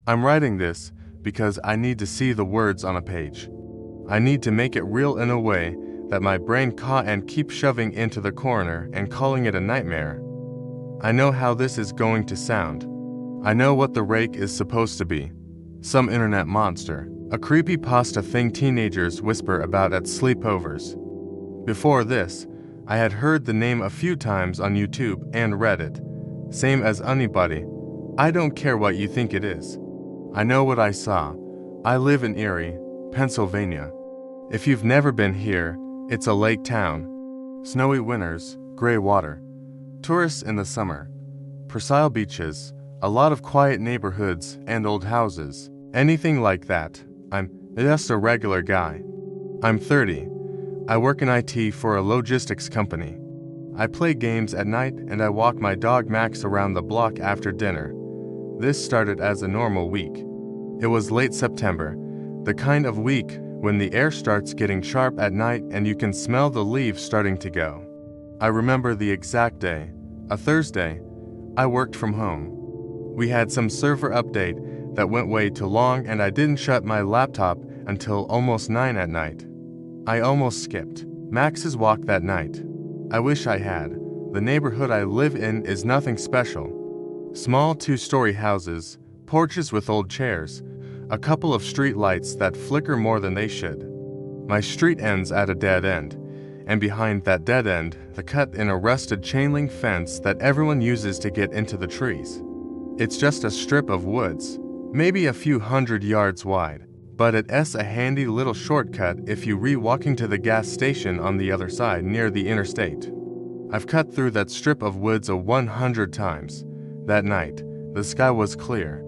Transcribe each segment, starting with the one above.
I'm writing this because I need to see the words on a page. I need to make it real in a way that my brain can't keep shoving into the corner and calling it a nightmare. I know how this is going to sound. I know what the Rake is supposed to be. Some internet monster. A creepypasta thing teenagers whisper about at sleepovers. Before this, I had heard the name a few times on YouTube and Reddit. Same as anybody. I don't care what you think it is. I know what I saw. I live in Erie, Pennsylvania. If you've never been here, it's a lake town. Snowy winters, gray water. Tourists in the summer. Persile beaches, a lot of quiet neighborhoods and old houses. Anything like that. I'm just a regular guy. I'm 30. I work in IT for a logistics company. I play games at night and I walk my dog Max around the block after dinner. This started as a normal week. It was late September, the kind of week when the air starts getting sharp at night and you can smell the leaves starting to go. I remember the exact day, a Thursday. I worked from home. We had some server update that went way too long and I didn't shut my laptop until almost 9 at night. I almost skipped Max's walk that night. I wish I had. The neighborhood I live in is nothing special. Small 2-story houses, porches with old chairs, a couple of street lights that flicker more than they should. My street ends at a dead end, and behind that dead end, the cut in a rusted chain link fence that everyone uses to get into the trees. It's just a strip of woods, maybe a few hundred yards wide, but it's a handy little shortcut if you walking to the gas station on the other side near the interstate. I've cut through that strip of woods 100 times. That night, the sky was clear.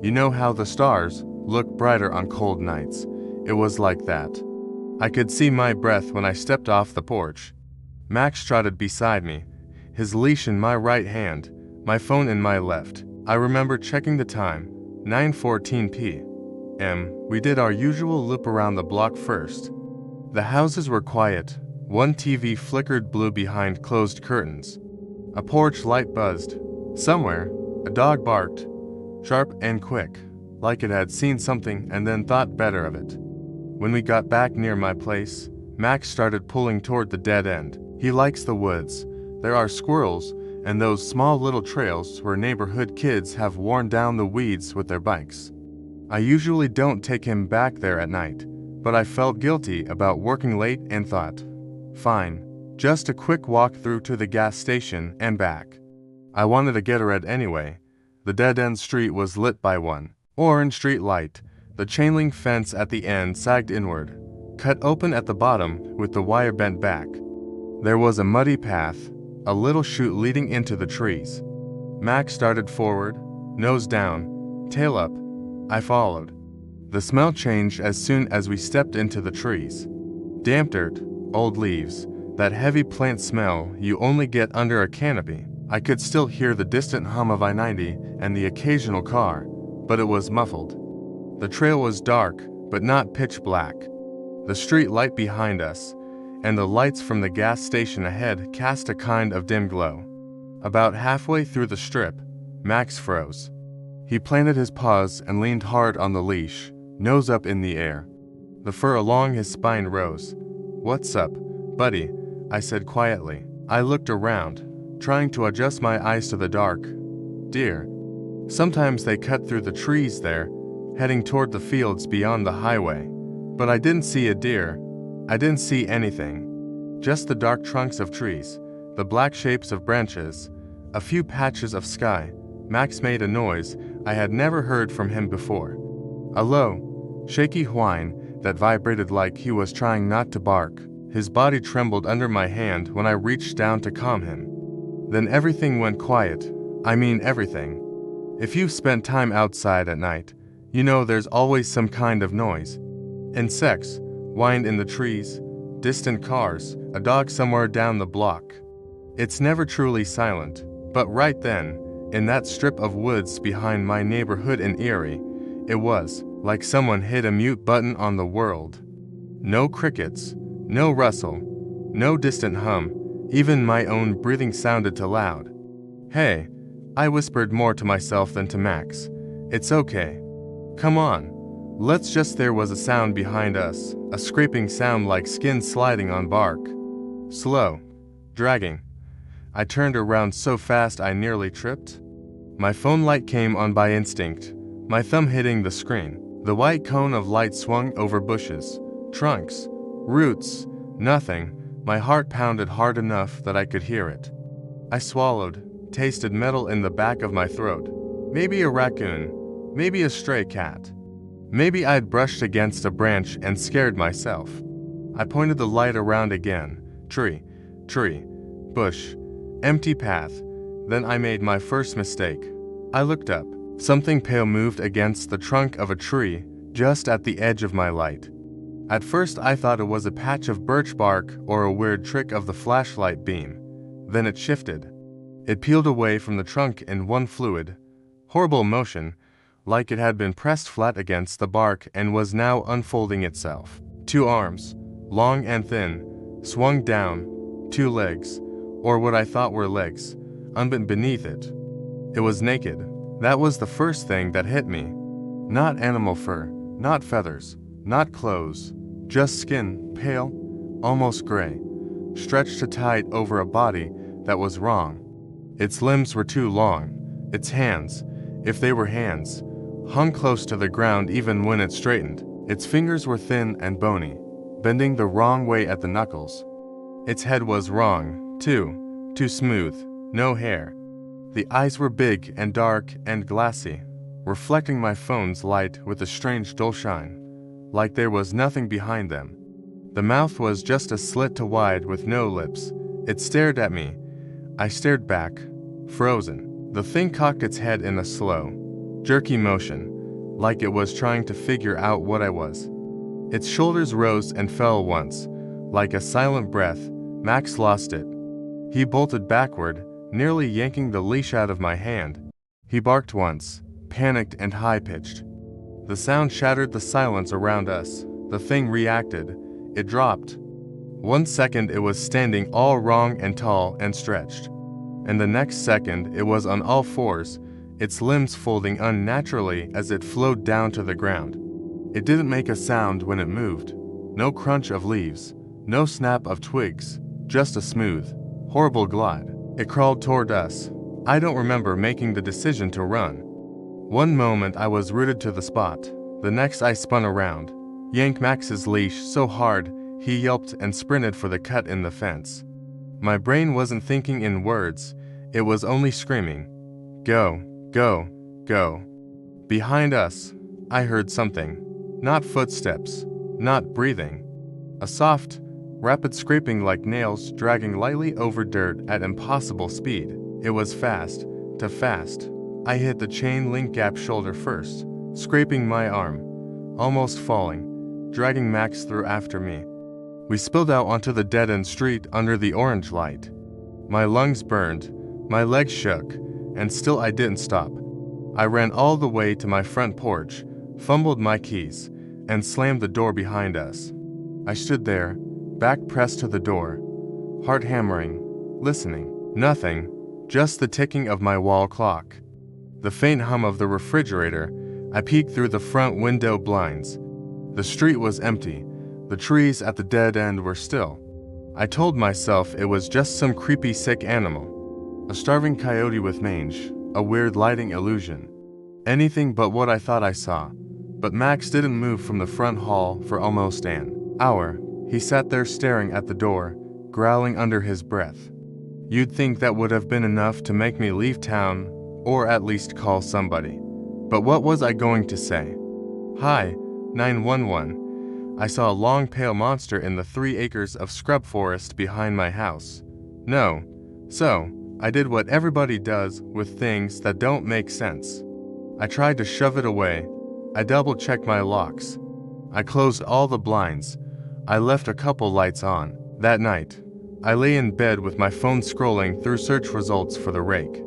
You know how the stars look brighter on cold nights. It was like that. I could see my breath when I stepped off the porch. Max trotted beside me, his leash in my right hand, my phone in my left. I remember checking the time, 9:14 p.m. We did our usual loop around the block first. The houses were quiet. One TV flickered blue behind closed curtains. A porch light buzzed. Somewhere, a dog barked, sharp and quick, like it had seen something and then thought better of it. When we got back near my place, Max started pulling toward the dead end. He likes the woods. There are squirrels and those small little trails where neighborhood kids have worn down the weeds with their bikes. I usually don't take him back there at night, but I felt guilty about working late and thought, fine, just a quick walk through to the gas station and back. I wanted to get a red anyway. The dead-end street was lit by one orange street light. The chain link fence at the end sagged inward, cut open at the bottom with the wire bent back. There was a muddy path, a little chute leading into the trees. Max started forward, nose down, tail up. I followed. The smell changed as soon as we stepped into the trees. Damp dirt, old leaves, that heavy plant smell you only get under a canopy. I could still hear the distant hum of I-90 and the occasional car, but it was muffled. The trail was dark, but not pitch black. The street light behind us, and the lights from the gas station ahead cast a kind of dim glow. About halfway through the strip, Max froze. He planted his paws and leaned hard on the leash, nose up in the air. The fur along his spine rose. "What's up, buddy?" I said quietly. I looked around, trying to adjust my eyes to the dark. Deer. Sometimes they cut through the trees there, heading toward the fields beyond the highway. But I didn't see a deer. I didn't see anything. Just the dark trunks of trees, the black shapes of branches, a few patches of sky. Max made a noise I had never heard from him before. A low, shaky whine that vibrated like he was trying not to bark. His body trembled under my hand when I reached down to calm him. Then everything went quiet. I mean everything. If you've spent time outside at night, you know there's always some kind of noise. Insects whined in the trees, distant cars, a dog somewhere down the block. It's never truly silent, but right then, in that strip of woods behind my neighborhood in Erie, it was like someone hit a mute button on the world. No crickets, no rustle, no distant hum, even my own breathing sounded too loud. "Hey," I whispered more to myself than to Max. "It's okay. Come on. Let's just. There was a sound behind us, a scraping sound like skin sliding on bark. Slow. Dragging. I turned around so fast I nearly tripped. My phone light came on by instinct, my thumb hitting the screen. The white cone of light swung over bushes, trunks, roots, nothing. My heart pounded hard enough that I could hear it. I swallowed, tasted metal in the back of my throat. Maybe a raccoon, maybe a stray cat. Maybe I'd brushed against a branch and scared myself. I pointed the light around again. Tree, bush, empty path. Then I made my first mistake. I looked up. Something pale moved against the trunk of a tree, just at the edge of my light. At first I thought it was a patch of birch bark or a weird trick of the flashlight beam. Then it shifted. It peeled away from the trunk in one fluid, horrible motion, like it had been pressed flat against the bark and was now unfolding itself. 2 arms, long and thin, swung down, 2 legs, or what I thought were legs, unbent beneath it. It was naked. That was the first thing that hit me. Not animal fur, not feathers, not clothes, just skin, pale, almost gray, stretched to tight over a body that was wrong. Its limbs were too long. Its hands, if they were hands, hung close to the ground even when it straightened. Its fingers were thin and bony, bending the wrong way at the knuckles. Its head was wrong, too smooth, no hair. The eyes were big and dark and glassy, reflecting my phone's light with a strange dull shine, like there was nothing behind them. The mouth was just a slit to wide with no lips. It stared at me. I stared back, frozen. The thing cocked its head in a slow, jerky motion, like it was trying to figure out what I was. Its shoulders rose and fell once, like a silent breath. Max lost it. He bolted backward, nearly yanking the leash out of my hand. He barked once, panicked and high-pitched. The sound shattered the silence around us. The thing reacted. It dropped. 1 second it was standing all wrong and tall and stretched. And the next second it was on all fours, its limbs folding unnaturally as it flowed down to the ground. It didn't make a sound when it moved. No crunch of leaves, no snap of twigs, just a smooth, horrible glide. It crawled toward us. I don't remember making the decision to run. One moment I was rooted to the spot. The next I spun around, yanked Max's leash so hard he yelped and sprinted for the cut in the fence. My brain wasn't thinking in words, it was only screaming, "Go, go, go." Behind us, I heard something. Not footsteps, not breathing. A soft, rapid scraping like nails dragging lightly over dirt at impossible speed. It was fast, too fast. I hit the chain link gap shoulder first, scraping my arm, almost falling, dragging Max through after me. We spilled out onto the dead-end street under the orange light. My lungs burned, my legs shook, and still I didn't stop. I ran all the way to my front porch, fumbled my keys, and slammed the door behind us. I stood there, back pressed to the door, heart hammering, listening. Nothing, just the ticking of my wall clock. The faint hum of the refrigerator. I peeked through the front window blinds. The street was empty. The trees at the dead end were still. I told myself it was just some creepy sick animal. A starving coyote with mange, a weird lighting illusion. Anything but what I thought I saw. But Max didn't move from the front hall for almost an hour. He sat there staring at the door, growling under his breath. You'd think that would have been enough to make me leave town, or at least call somebody. But what was I going to say? Hi, 911. I saw a long pale monster in the 3 acres of scrub forest behind my house. No. So, I did what everybody does with things that don't make sense. I tried to shove it away. I double-checked my locks. I closed all the blinds. I left a couple lights on. That night, I lay in bed with my phone scrolling through search results for the Rake.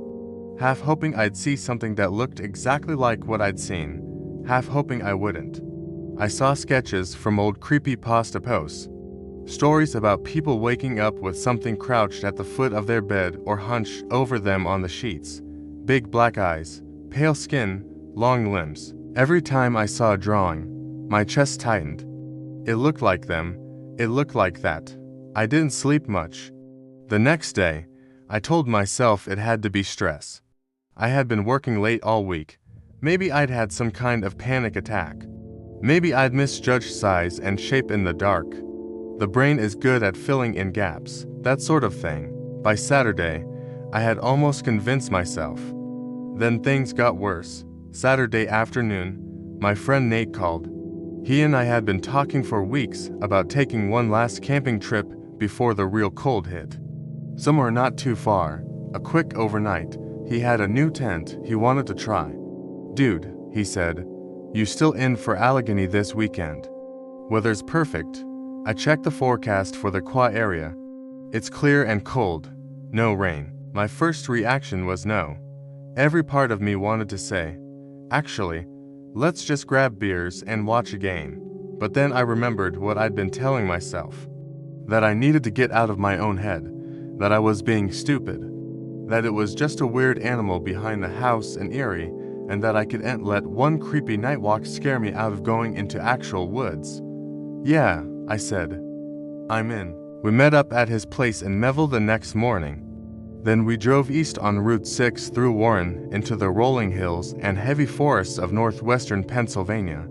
Half hoping I'd see something that looked exactly like what I'd seen, half hoping I wouldn't. I saw sketches from old creepypasta posts. Stories about people waking up with something crouched at the foot of their bed or hunched over them on the sheets. Big black eyes, pale skin, long limbs. Every time I saw a drawing, my chest tightened. It looked like them, it looked like that. I didn't sleep much. The next day, I told myself it had to be stress. I had been working late all week. Maybe I'd had some kind of panic attack. Maybe I'd misjudged size and shape in the dark. The brain is good at filling in gaps, that sort of thing. By Saturday, I had almost convinced myself. Then things got worse. Saturday afternoon, my friend Nate called. He and I had been talking for weeks about taking one last camping trip before the real cold hit. Somewhere not too far, a quick overnight. He had a new tent he wanted to try. Dude, he said, you still in for Allegheny this weekend? Weather's perfect. I checked the forecast for the Qua area. It's clear and cold. No rain. My first reaction was no. Every part of me wanted to say, actually, let's just grab beers and watch a game. But then I remembered what I'd been telling myself. That I needed to get out of my own head. That I was being stupid. That it was just a weird animal behind the house in Erie, and that I couldn't let one creepy night walk scare me out of going into actual woods. Yeah, I said. I'm in. We met up at his place in Melville the next morning. Then we drove east on Route 6 through Warren into the rolling hills and heavy forests of northwestern Pennsylvania.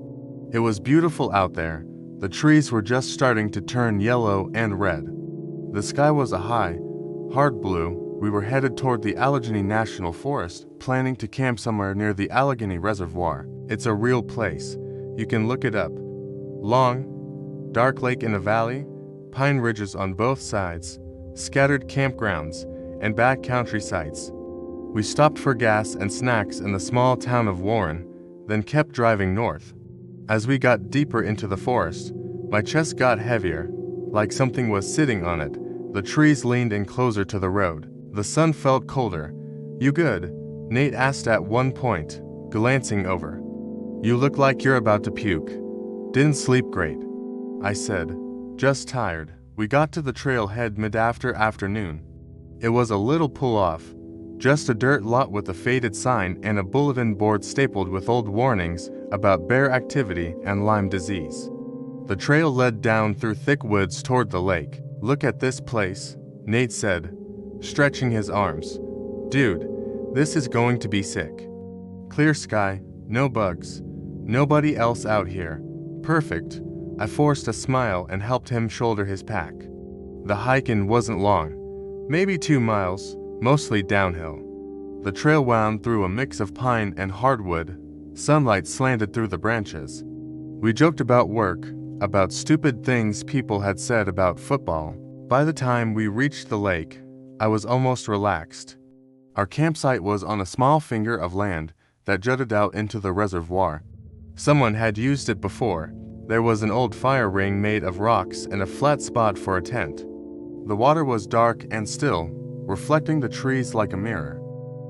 It was beautiful out there. The trees were just starting to turn yellow and red. The sky was a high, hard blue. We were headed toward the Allegheny National Forest, planning to camp somewhere near the Allegheny Reservoir. It's a real place. You can look it up. Long, dark lake in a valley, pine ridges on both sides, scattered campgrounds, and backcountry sites. We stopped for gas and snacks in the small town of Warren, then kept driving north. As we got deeper into the forest, my chest got heavier, like something was sitting on it. The trees leaned in closer to the road. The sun felt colder. You good? Nate asked at one point, glancing over. You look like you're about to puke. Didn't sleep great. I said, just tired. We got to the trailhead mid-afternoon. It was a little pull-off, just a dirt lot with a faded sign and a bulletin board stapled with old warnings about bear activity and Lyme disease. The trail led down through thick woods toward the lake. Look at this place, Nate said, stretching his arms. Dude, this is going to be sick. Clear sky, no bugs, nobody else out here. Perfect. I forced a smile and helped him shoulder his pack. The hike-in wasn't long, maybe 2 miles, mostly downhill. The trail wound through a mix of pine and hardwood. Sunlight slanted through the branches. We joked about work, about stupid things people had said about football. By the time we reached the lake, I was almost relaxed. Our campsite was on a small finger of land that jutted out into the reservoir. Someone had used it before. There was an old fire ring made of rocks and a flat spot for a tent. The water was dark and still, reflecting the trees like a mirror.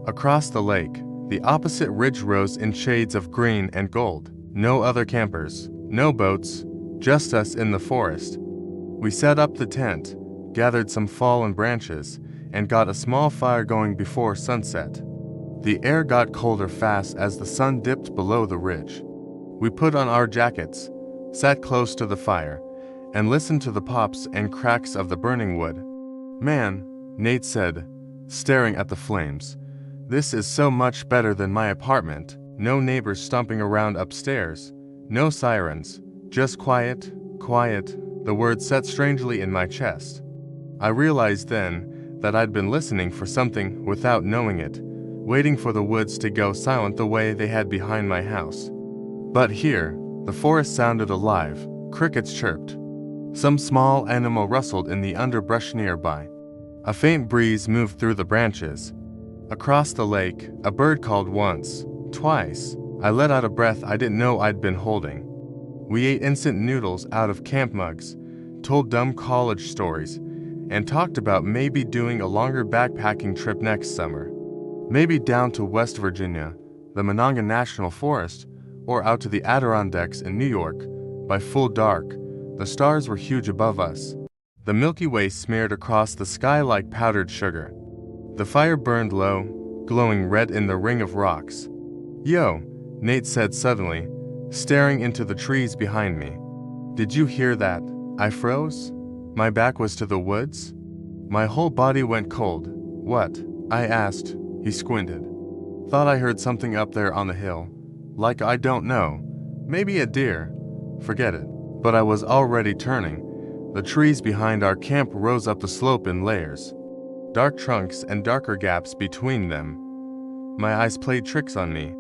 Across the lake, the opposite ridge rose in shades of green and gold. No other campers, no boats, just us in the forest. We set up the tent, gathered some fallen branches, and got a small fire going before sunset. The air got colder fast as the sun dipped below the ridge. We put on our jackets, sat close to the fire, and listened to the pops and cracks of the burning wood. Man, Nate said, staring at the flames, this is so much better than my apartment. No neighbors stomping around upstairs, no sirens, just quiet, quiet. The words set strangely in my chest. I realized then that I'd been listening for something without knowing it, waiting for the woods to go silent the way they had behind my house. But here, the forest sounded alive. Crickets chirped. Some small animal rustled in the underbrush nearby. A faint breeze moved through the branches. Across the lake, a bird called once, twice. I let out a breath I didn't know I'd been holding. We ate instant noodles out of camp mugs, told dumb college stories, and talked about maybe doing a longer backpacking trip next summer. Maybe down to West Virginia, the Monongah National Forest, or out to the Adirondacks in New York. By full dark, the stars were huge above us. The Milky Way smeared across the sky like powdered sugar. The fire burned low, glowing red in the ring of rocks. Yo, Nate said suddenly, staring into the trees behind me. Did you hear that? I froze. My back was to the woods. My whole body went cold. What? I asked. He squinted. Thought I heard something up there on the hill. Like I don't know. Maybe a deer. Forget it. But I was already turning. The trees behind our camp rose up the slope in layers. Dark trunks and darker gaps between them. My eyes played tricks on me,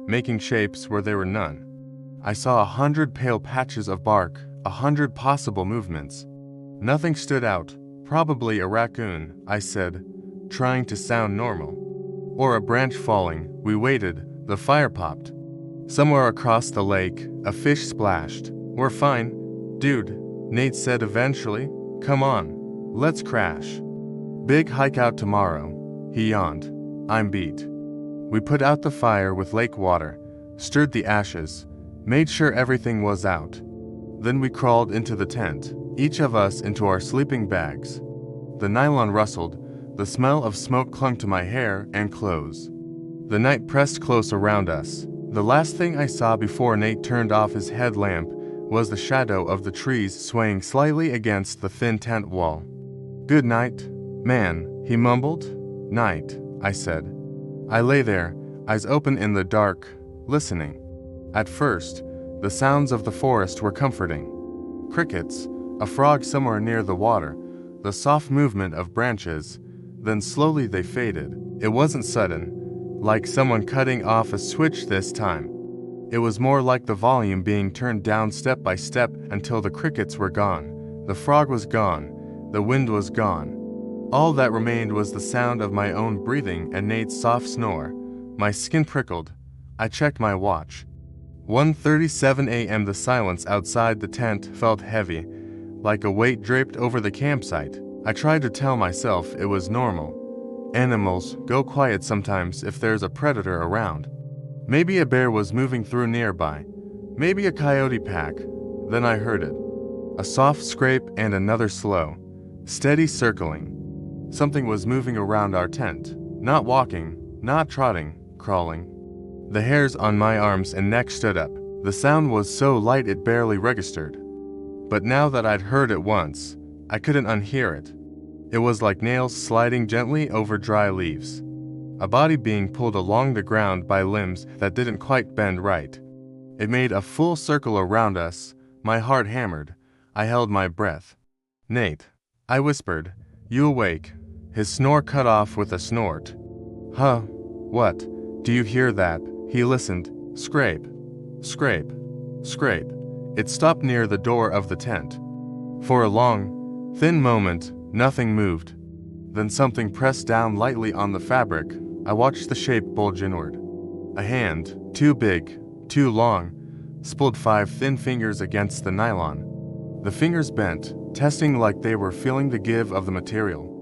making shapes where there were none. I saw 100 pale patches of bark, 100 possible movements. Nothing stood out. Probably a raccoon, I said, trying to sound normal. Or a branch falling. We waited. The fire popped. Somewhere across the lake, a fish splashed. We're fine, dude, Nate said eventually. Come on, let's crash. Big hike out tomorrow. He yawned. I'm beat. We put out the fire with lake water, stirred the ashes, made sure everything was out. Then we crawled into the tent, each of us into our sleeping bags. The nylon rustled. The smell of smoke clung to my hair and clothes. The night pressed close around us. The last thing I saw before Nate turned off his headlamp was the shadow of the trees swaying slightly against the thin tent wall. Good night, man, he mumbled. Night, I said. I lay there, eyes open in the dark, listening. At first, the sounds of the forest were comforting. Crickets, a frog somewhere near the water, the soft movement of branches. Then slowly they faded. It wasn't sudden, like someone cutting off a switch this time. It was more like the volume being turned down step by step until the crickets were gone. The frog was gone. The wind was gone. All that remained was the sound of my own breathing and Nate's soft snore. My skin prickled. I checked my watch. 1:37 a.m. The silence outside the tent felt heavy, like a weight draped over the campsite. I tried to tell myself it was normal. Animals go quiet sometimes if there's a predator around. Maybe a bear was moving through nearby. Maybe a coyote pack. Then I heard it. A soft scrape and another slow, steady circling. Something was moving around our tent. Not walking, not trotting, crawling. The hairs on my arms and neck stood up. The sound was so light it barely registered. But now that I'd heard it once, I couldn't unhear it. It was like nails sliding gently over dry leaves. A body being pulled along the ground by limbs that didn't quite bend right. It made a full circle around us. My heart hammered. I held my breath. Nate, I whispered, you awake? His snore cut off with a snort. Huh? What? Do you hear that? He listened. Scrape. Scrape. Scrape. It stopped near the door of the tent. For a long, thin moment, nothing moved. Then something pressed down lightly on the fabric. I watched the shape bulge inward. A hand, too big, too long, spooled 5 thin fingers against the nylon. The fingers bent, testing like they were feeling the give of the material.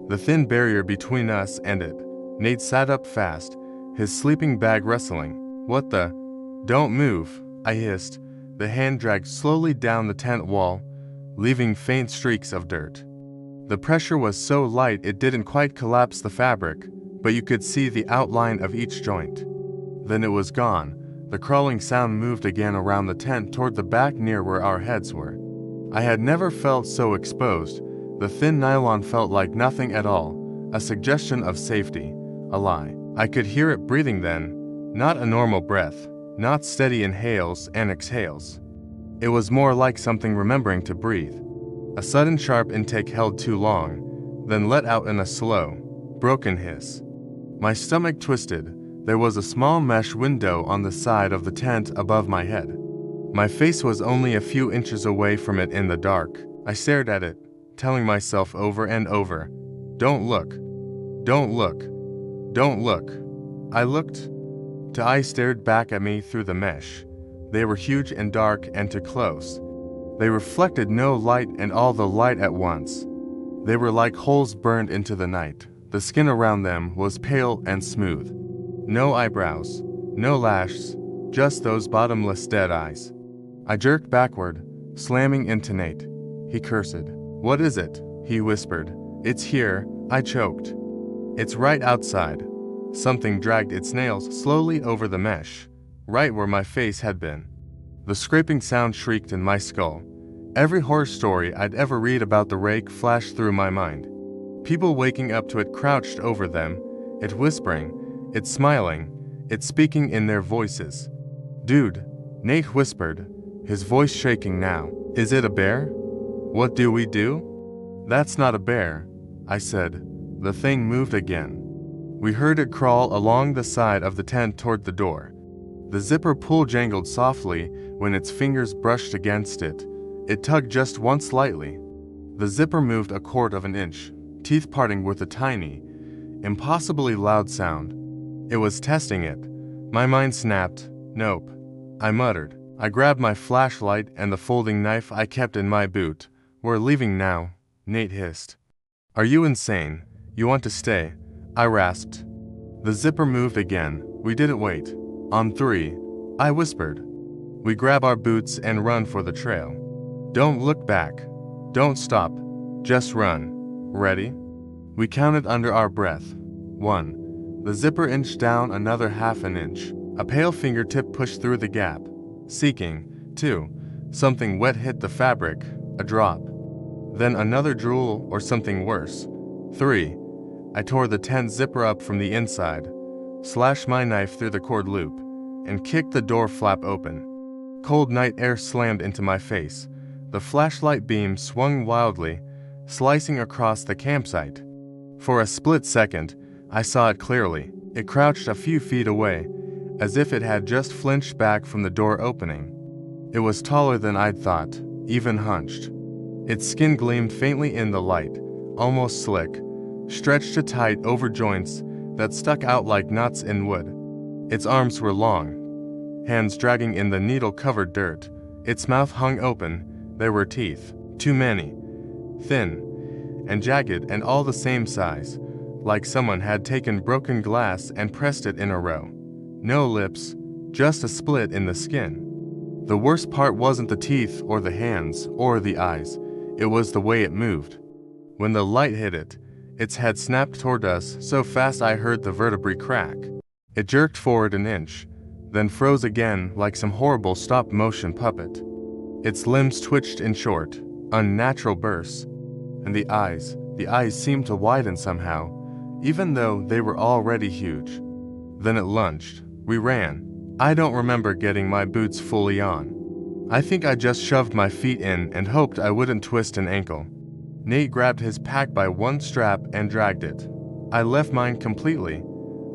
The thin barrier between us and it. Nate sat up fast, his sleeping bag rustling. What the? Don't move, I hissed. The hand dragged slowly down the tent wall, leaving faint streaks of dirt. The pressure was so light it didn't quite collapse the fabric, but you could see the outline of each joint. Then it was gone. The crawling sound moved again around the tent toward the back near where our heads were. I had never felt so exposed. The thin nylon felt like nothing at all, a suggestion of safety, a lie. I could hear it breathing then, not a normal breath, not steady inhales and exhales. It was more like something remembering to breathe. A sudden sharp intake held too long, then let out in a slow, broken hiss. My stomach twisted. There was a small mesh window on the side of the tent above my head. My face was only a few inches away from it in the dark. I stared at it, telling myself over and over, "Don't look. Don't look. Don't look." I looked. The eyes stared back at me through the mesh. They were huge and dark and too close. They reflected no light and all the light at once. They were like holes burned into the night. The skin around them was pale and smooth. No eyebrows, no lashes, just those bottomless dead eyes. I jerked backward, slamming into Nate. He cursed. "What is it?" he whispered. "It's here," I choked. "It's right outside." Something dragged its nails slowly over the mesh. right where my face had been. The scraping sound shrieked in my skull. Every horror story I'd ever read about the rake flashed through my mind. People waking up to it crouched over them, it whispering, it smiling, it speaking in their voices. "Dude," Nate whispered, his voice shaking now. "Is it a bear? What do we do?" "That's not a bear," I said. The thing moved again. We heard it crawl along the side of the tent toward the door. The zipper pull jangled softly when its fingers brushed against it. It tugged just once lightly. The zipper moved 1/4 of an inch, teeth parting with a tiny, impossibly loud sound. It was testing it. My mind snapped. "Nope," I muttered. I grabbed my flashlight and the folding knife I kept in my boot. "We're leaving now," Nate hissed. "Are you insane? You want to stay?" I rasped. The zipper moved again. We didn't wait. "On 3, I whispered. We grab our boots and run for the trail. Don't look back. Don't stop. Just run. Ready? We counted under our breath. 1. The zipper inched down another half an inch. A pale fingertip pushed through the gap, seeking. 2. Something wet hit the fabric, a drop. Then another drool or something worse. 3. I tore the tent zipper up from the inside, slashed my knife through the cord loop, and kicked the door flap open. Cold night air slammed into my face. The flashlight beam swung wildly, slicing across the campsite. For a split second, I saw it clearly. It crouched a few feet away, as if it had just flinched back from the door opening. It was taller than I'd thought, even hunched. Its skin gleamed faintly in the light, almost slick, stretched to tight over joints that stuck out like knots in wood. Its arms were long, hands dragging in the needle-covered dirt. Its mouth hung open. There were teeth, too many, thin and jagged and all the same size, like someone had taken broken glass and pressed it in a row. No lips, just a split in the skin. The worst part wasn't the teeth or the hands or the eyes, it was the way it moved. When the light hit it, its head snapped toward us so fast I heard the vertebrae crack. It jerked forward an inch, then froze again like some horrible stop-motion puppet. Its limbs twitched in short, unnatural bursts, and the eyes seemed to widen somehow, even though they were already huge. Then it lunged. We ran. I don't remember getting my boots fully on. I think I just shoved my feet in and hoped I wouldn't twist an ankle. Nate grabbed his pack by one strap and dragged it. I left mine completely.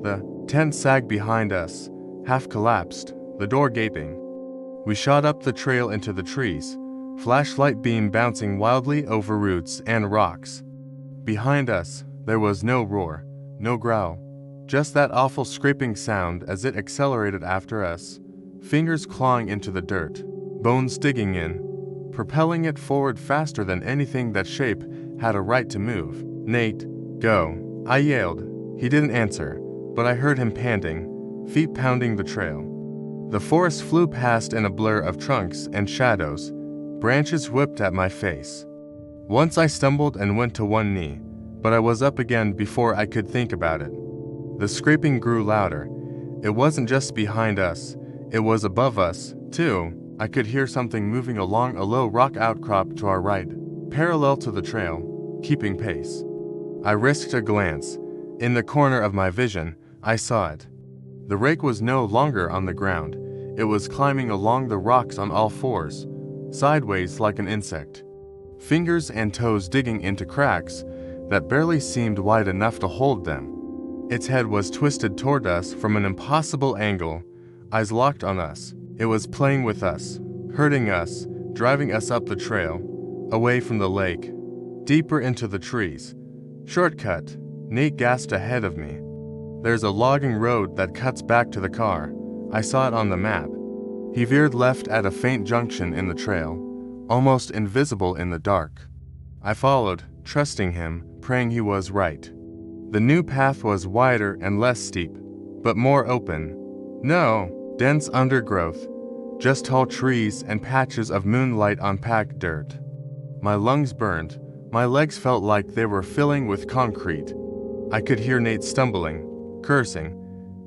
The tent sagged behind us, half collapsed, the door gaping. We shot up the trail into the trees, flashlight beam bouncing wildly over roots and rocks. Behind us, there was no roar, no growl, just that awful scraping sound as it accelerated after us, fingers clawing into the dirt, bones digging in, propelling it forward faster than anything that shape had a right to move. "Nate, go," I yelled. He didn't answer, but I heard him panting, feet pounding the trail. The forest flew past in a blur of trunks and shadows. Branches whipped at my face. Once I stumbled and went to one knee, but I was up again before I could think about it. The scraping grew louder. It wasn't just behind us, it was above us, too. I could hear something moving along a low rock outcrop to our right, parallel to the trail, keeping pace. I risked a glance. In the corner of my vision, I saw it. The rake was no longer on the ground. It was climbing along the rocks on all fours, sideways like an insect, fingers and toes digging into cracks that barely seemed wide enough to hold them. Its head was twisted toward us from an impossible angle, eyes locked on us. It was playing with us, hurting us, driving us up the trail, away from the lake, deeper into the trees. "Shortcut," Nate gasped ahead of me. "There's a logging road that cuts back to the car. I saw it on the map." He veered left at a faint junction in the trail, almost invisible in the dark. I followed, trusting him, praying he was right. The new path was wider and less steep, but more open. No dense undergrowth, just tall trees and patches of moonlight on packed dirt. My lungs burned. My legs felt like they were filling with concrete. I could hear Nate stumbling, cursing,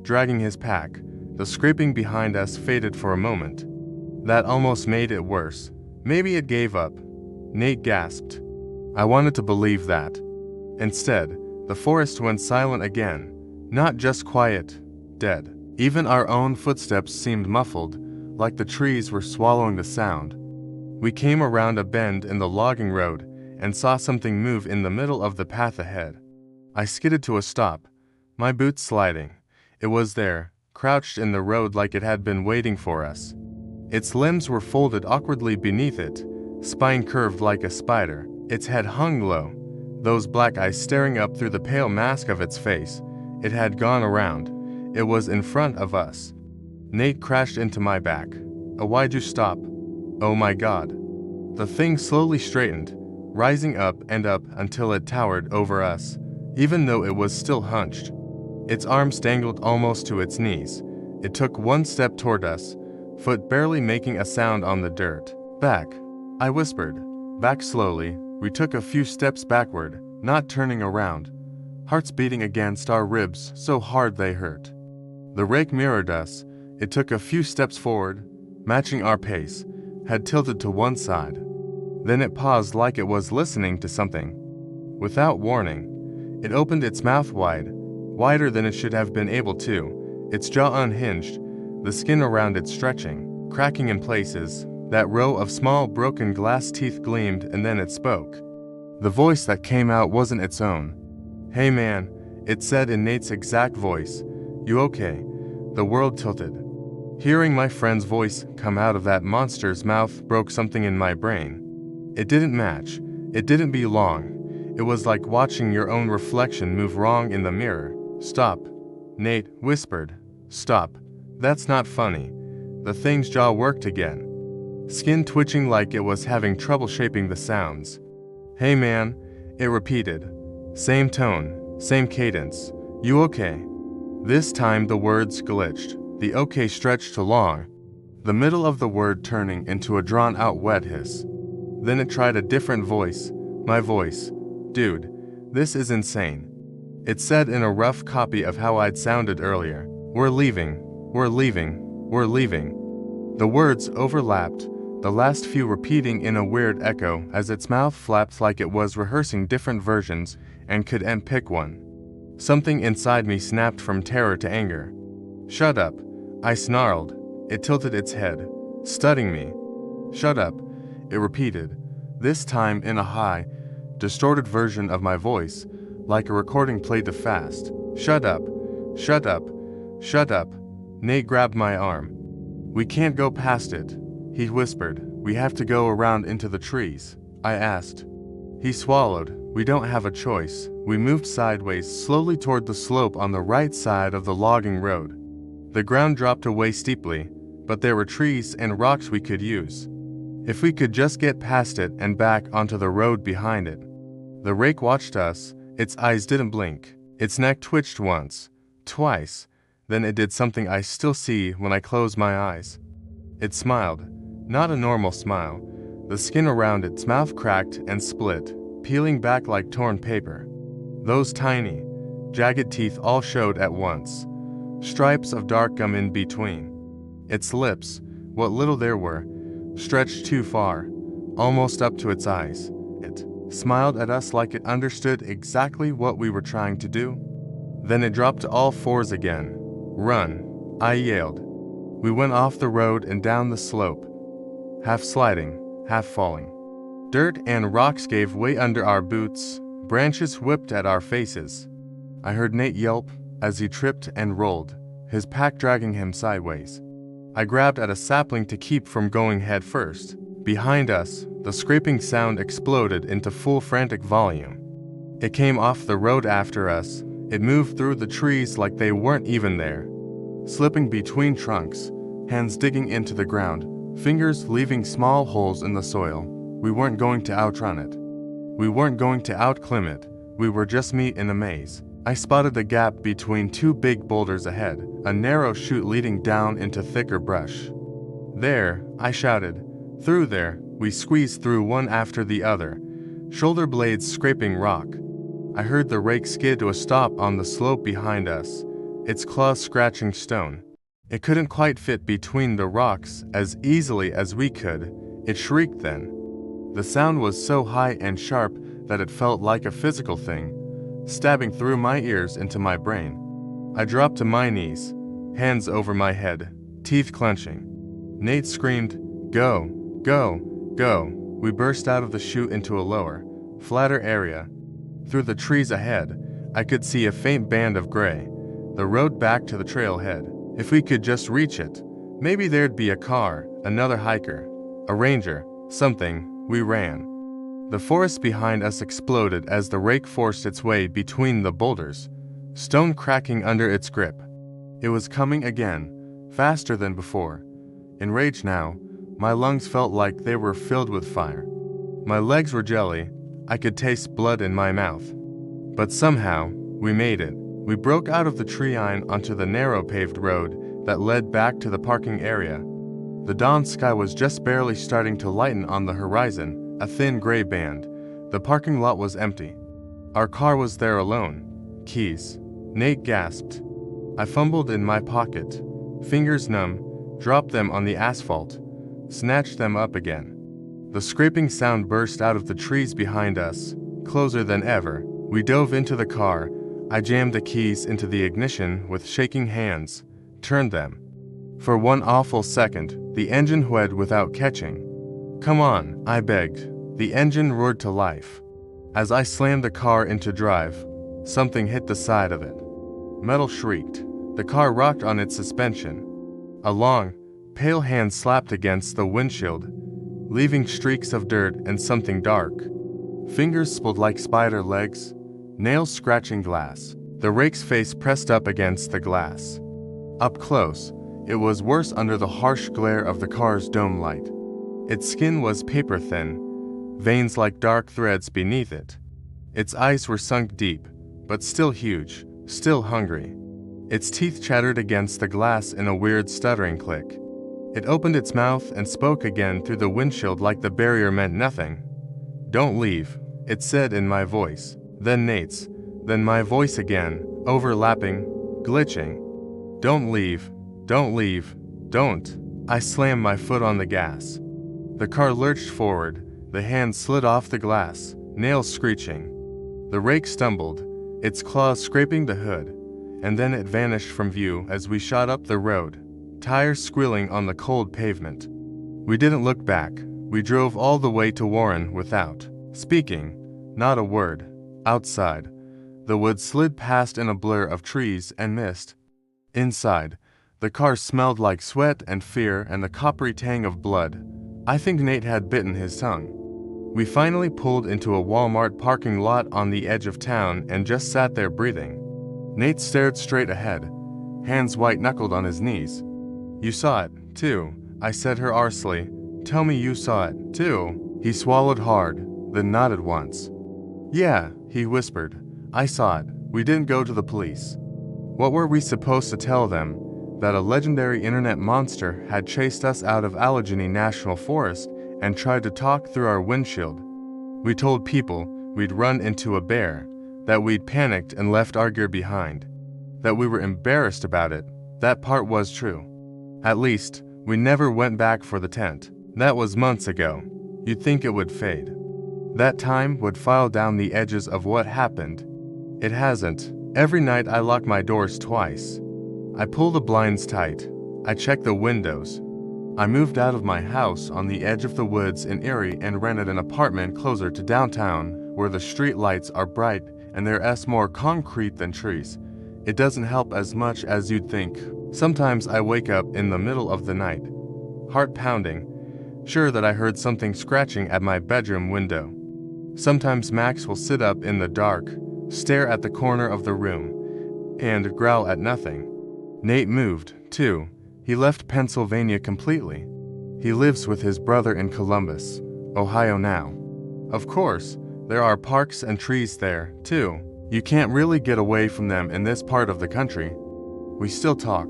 dragging his pack, The scraping behind us faded for a moment. That almost made it worse. Maybe it gave up. Nate gasped. I wanted to believe that. Instead, the forest went silent again. Not just quiet, dead. Even our own footsteps seemed muffled, like the trees were swallowing the sound. We came around a bend in the logging road and saw something move in the middle of the path ahead. I skidded to a stop, my boots sliding. It was there, crouched in the road like it had been waiting for us. Its limbs were folded awkwardly beneath it, spine curved like a spider. Its head hung low, those black eyes staring up through the pale mask of its face. It had gone around. It was in front of us. Nate crashed into my back. Oh, why'd you stop? Oh my God. The thing slowly straightened, rising up and up until it towered over us, even though it was still hunched. Its arms dangled almost to its knees. It took one step toward us, foot barely making a sound on the dirt. Back, I whispered. Back slowly. We took a few steps backward, not turning around, hearts beating against our ribs so hard they hurt. The rake mirrored us. It took a few steps forward, matching our pace, had tilted to one side. Then it paused like it was listening to something. Without warning, it opened its mouth wide, wider than it should have been able to, its jaw unhinged, the skin around it stretching, cracking in places. That row of small broken glass teeth gleamed, and then it spoke. The voice that came out wasn't its own. Hey man, it said in Nate's exact voice. You okay? The world tilted. Hearing my friend's voice come out of that monster's mouth broke something in my brain. It didn't match. It didn't belong. It was like watching your own reflection move wrong in the mirror. Stop. Nate whispered. Stop. That's not funny. The thing's jaw worked again, skin twitching like it was having trouble shaping the sounds. Hey man, it repeated. Same tone, same cadence. You okay? This time the words glitched. The okay stretched to long, the middle of the word turning into a drawn-out wet hiss. Then it tried a different voice. My voice. Dude, this is insane. It said in a rough copy of how I'd sounded earlier. We're leaving, we're leaving, we're leaving. The words overlapped, the last few repeating in a weird echo as its mouth flapped like it was rehearsing different versions and could pick one. Something inside me snapped from terror to anger. Shut up, I snarled. It tilted its head, studying me. Shut up, it repeated, this time in a high, distorted version of my voice, like a recording played too fast. Shut up, shut up, shut up. Nate grabbed my arm. We can't go past it, he whispered. We have to go around into the trees. I asked. He swallowed. We don't have a choice. We moved sideways, slowly toward the slope on the right side of the logging road. The ground dropped away steeply, but there were trees and rocks we could use. If we could just get past it and back onto the road behind it. The rake watched us. Its eyes didn't blink. Its neck twitched once, twice. Then it did something I still see when I close my eyes. It smiled. Not a normal smile. The skin around its mouth cracked and split, peeling back like torn paper. Those tiny, jagged teeth all showed at once, stripes of dark gum in between. Its lips, what little there were, stretched too far, almost up to its eyes. It smiled at us like it understood exactly what we were trying to do. Then it dropped to all fours again. Run, I yelled. We went off the road and down the slope, half sliding, half falling. Dirt and rocks gave way under our boots, branches whipped at our faces. I heard Nate yelp as he tripped and rolled, his pack dragging him sideways. I grabbed at a sapling to keep from going head first. Behind us, the scraping sound exploded into full frantic volume. It came off the road after us. It moved through the trees like they weren't even there, slipping between trunks, hands digging into the ground, fingers leaving small holes in the soil. We weren't going to outrun it. We weren't going to outclimb it. We were just meat in a maze. I spotted a gap between two big boulders ahead, a narrow chute leading down into thicker brush. There, I shouted. Through there, we squeezed through one after the other, shoulder blades scraping rock. I heard the rake skid to a stop on the slope behind us, its claws scratching stone. It couldn't quite fit between the rocks as easily as we could. It shrieked then. The sound was so high and sharp that it felt like a physical thing, stabbing through my ears into my brain. I dropped to my knees, hands over my head, teeth clenching. Nate screamed, "Go, go, go." We burst out of the chute into a lower, flatter area. Through the trees ahead, I could see a faint band of gray, the road back to the trailhead. If we could just reach it, maybe there'd be a car, another hiker, a ranger, something. We ran. The forest behind us exploded as the rake forced its way between the boulders, stone cracking under its grip. It was coming again, faster than before. Enraged now, my lungs felt like they were filled with fire. My legs were jelly. I could taste blood in my mouth. But somehow, we made it. We broke out of the tree line onto the narrow paved road that led back to the parking area. The dawn sky was just barely starting to lighten on the horizon, a thin gray band. The parking lot was empty. Our car was there alone. Keys. Nate gasped. I fumbled in my pocket, fingers numb, dropped them on the asphalt, snatched them up again. The scraping sound burst out of the trees behind us, closer than ever. We dove into the car. I jammed the keys into the ignition with shaking hands, turned them. For one awful second, the engine whed without catching. "Come on," I begged. The engine roared to life. As I slammed the car into drive, something hit the side of it. Metal shrieked. The car rocked on its suspension. A long, pale hand slapped against the windshield, leaving streaks of dirt and something dark. Fingers spilled like spider legs, nails scratching glass. The rake's face pressed up against the glass. Up close, it was worse under the harsh glare of the car's dome light. Its skin was paper thin, veins like dark threads beneath it. Its eyes were sunk deep, but still huge, still hungry. Its teeth chattered against the glass in a weird stuttering click. It opened its mouth and spoke again through the windshield like the barrier meant nothing. "Don't leave," it said in my voice, then Nate's, then my voice again, overlapping, glitching. "Don't leave, don't leave, don't." I slammed my foot on the gas. The car lurched forward, the hand slid off the glass, nails screeching. The rake stumbled, its claws scraping the hood, and then it vanished from view as we shot up the road, tires squealing on the cold pavement. We didn't look back. We drove all the way to Warren without speaking, not a word. Outside, the woods slid past in a blur of trees and mist. Inside, the car smelled like sweat and fear and the coppery tang of blood. I think Nate had bitten his tongue. We finally pulled into a Walmart parking lot on the edge of town and just sat there breathing. Nate stared straight ahead, hands white-knuckled on his knees. "You saw it, too," I said hoarsely. "Tell me you saw it, too." He swallowed hard, then nodded once. "Yeah," he whispered. "I saw it. We didn't go to the police." What were we supposed to tell them? That a legendary internet monster had chased us out of Allegheny National Forest and tried to talk through our windshield. We told people we'd run into a bear, that we'd panicked and left our gear behind, that we were embarrassed about it. That part was true. At least, we never went back for the tent. That was months ago. You'd think it would fade. That time would file down the edges of what happened. It hasn't. Every night I lock my doors twice. I pull the blinds tight. I check the windows. I moved out of my house on the edge of the woods in Erie and rented an apartment closer to downtown where the street lights are bright and there's more concrete than trees. It doesn't help as much as you'd think. Sometimes I wake up in the middle of the night, heart pounding, sure that I heard something scratching at my bedroom window. Sometimes Max will sit up in the dark, stare at the corner of the room, and growl at nothing. Nate moved, too. He left Pennsylvania completely. He lives with his brother in Columbus, Ohio now. Of course, there are parks and trees there, too. You can't really get away from them in this part of the country. We still talk,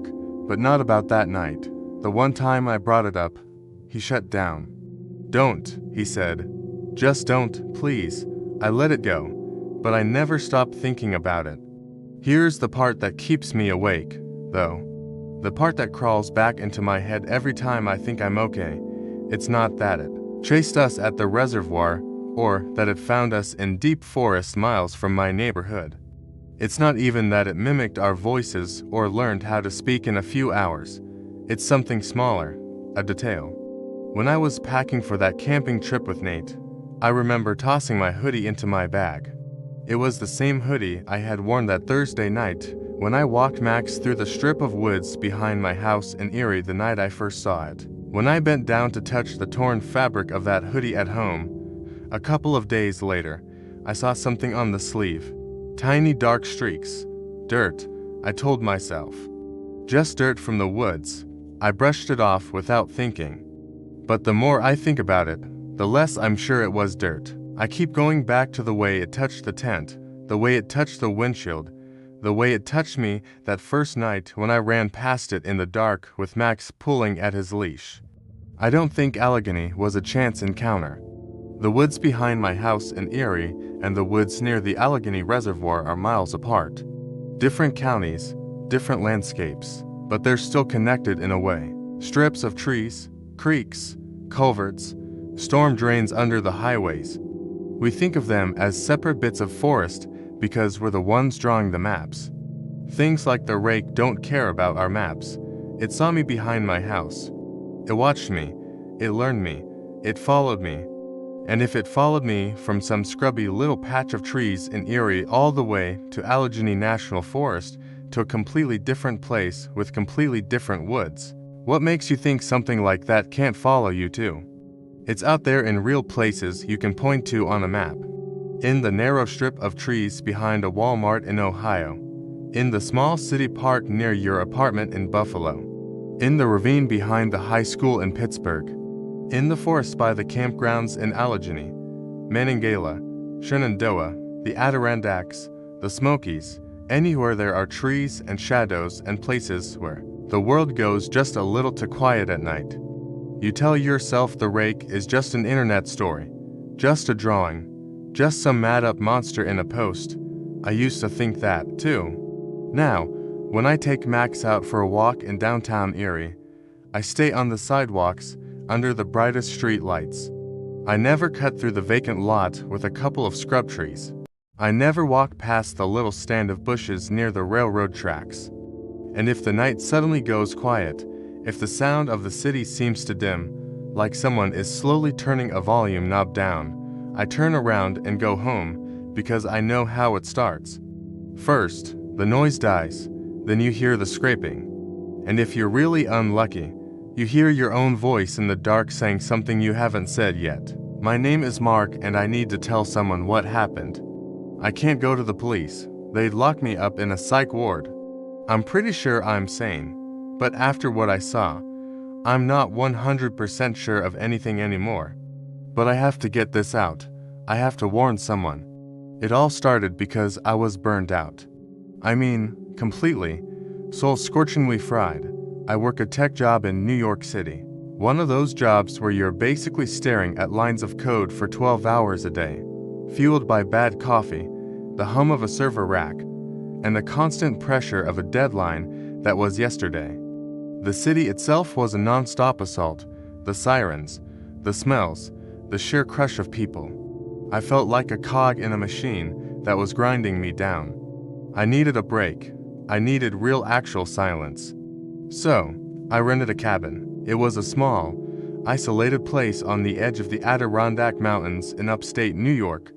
but not about that night. The one time I brought it up, he shut down. "Don't," he said. "Just don't, please." I let it go, but I never stopped thinking about it. Here's the part that keeps me awake, though. The part that crawls back into my head every time I think I'm okay. It's not that it chased us at the reservoir, or that it found us in deep forest miles from my neighborhood. It's not even that it mimicked our voices or learned how to speak in a few hours. It's something smaller, a detail. When I was packing for that camping trip with Nate, I remember tossing my hoodie into my bag. It was the same hoodie I had worn that Thursday night when I walked Max through the strip of woods behind my house in Erie the night I first saw it. When I bent down to touch the torn fabric of that hoodie at home, a couple of days later, I saw something on the sleeve. Tiny dark streaks. Dirt, I told myself. Just dirt from the woods. I brushed it off without thinking. But the more I think about it, the less I'm sure it was dirt. I keep going back to the way it touched the tent, the way it touched the windshield, the way it touched me that first night when I ran past it in the dark with Max pulling at his leash. I don't think Allegheny was a chance encounter. The woods behind my house in Erie and the woods near the Allegheny Reservoir are miles apart. Different counties, different landscapes, but they're still connected in a way. Strips of trees, creeks, culverts, storm drains under the highways. We think of them as separate bits of forest because we're the ones drawing the maps. Things like the Rake don't care about our maps. It saw me behind my house. It watched me. It learned me. It followed me. And if it followed me from some scrubby little patch of trees in Erie all the way to Allegheny National Forest to a completely different place with completely different woods, what makes you think something like that can't follow you too? It's out there in real places you can point to on a map. In the narrow strip of trees behind a Walmart in Ohio. In the small city park near your apartment in Buffalo. In the ravine behind the high school in Pittsburgh. In the forest by the campgrounds in Allegheny, Monongahela, Shenandoah, the Adirondacks, the Smokies, anywhere there are trees and shadows and places where the world goes just a little too quiet at night. You tell yourself the Rake is just an internet story, just a drawing, just some mad-up monster in a post. I used to think that, too. Now, when I take Max out for a walk in downtown Erie, I stay on the sidewalks under the brightest street lights. I never cut through the vacant lot with a couple of scrub trees. I never walk past the little stand of bushes near the railroad tracks. And if the night suddenly goes quiet, if the sound of the city seems to dim, like someone is slowly turning a volume knob down, I turn around and go home because I know how it starts. First, the noise dies, then you hear the scraping. And if you're really unlucky, you hear your own voice in the dark saying something you haven't said yet. My name is Mark and I need to tell someone what happened. I can't go to the police. They'd lock me up in a psych ward. I'm pretty sure I'm sane, but after what I saw, I'm not 100% sure of anything anymore. But I have to get this out. I have to warn someone. It all started because I was burned out. I mean, completely, soul-scorchingly fried. I work a tech job in New York City. One of those jobs where you're basically staring at lines of code for 12 hours a day, fueled by bad coffee, the hum of a server rack, and the constant pressure of a deadline that was yesterday. The city itself was a non-stop assault, the sirens, the smells, the sheer crush of people. I felt like a cog in a machine that was grinding me down. I needed a break. I needed real actual silence. So, I rented a cabin. It was a small, isolated place on the edge of the Adirondack Mountains in upstate New York.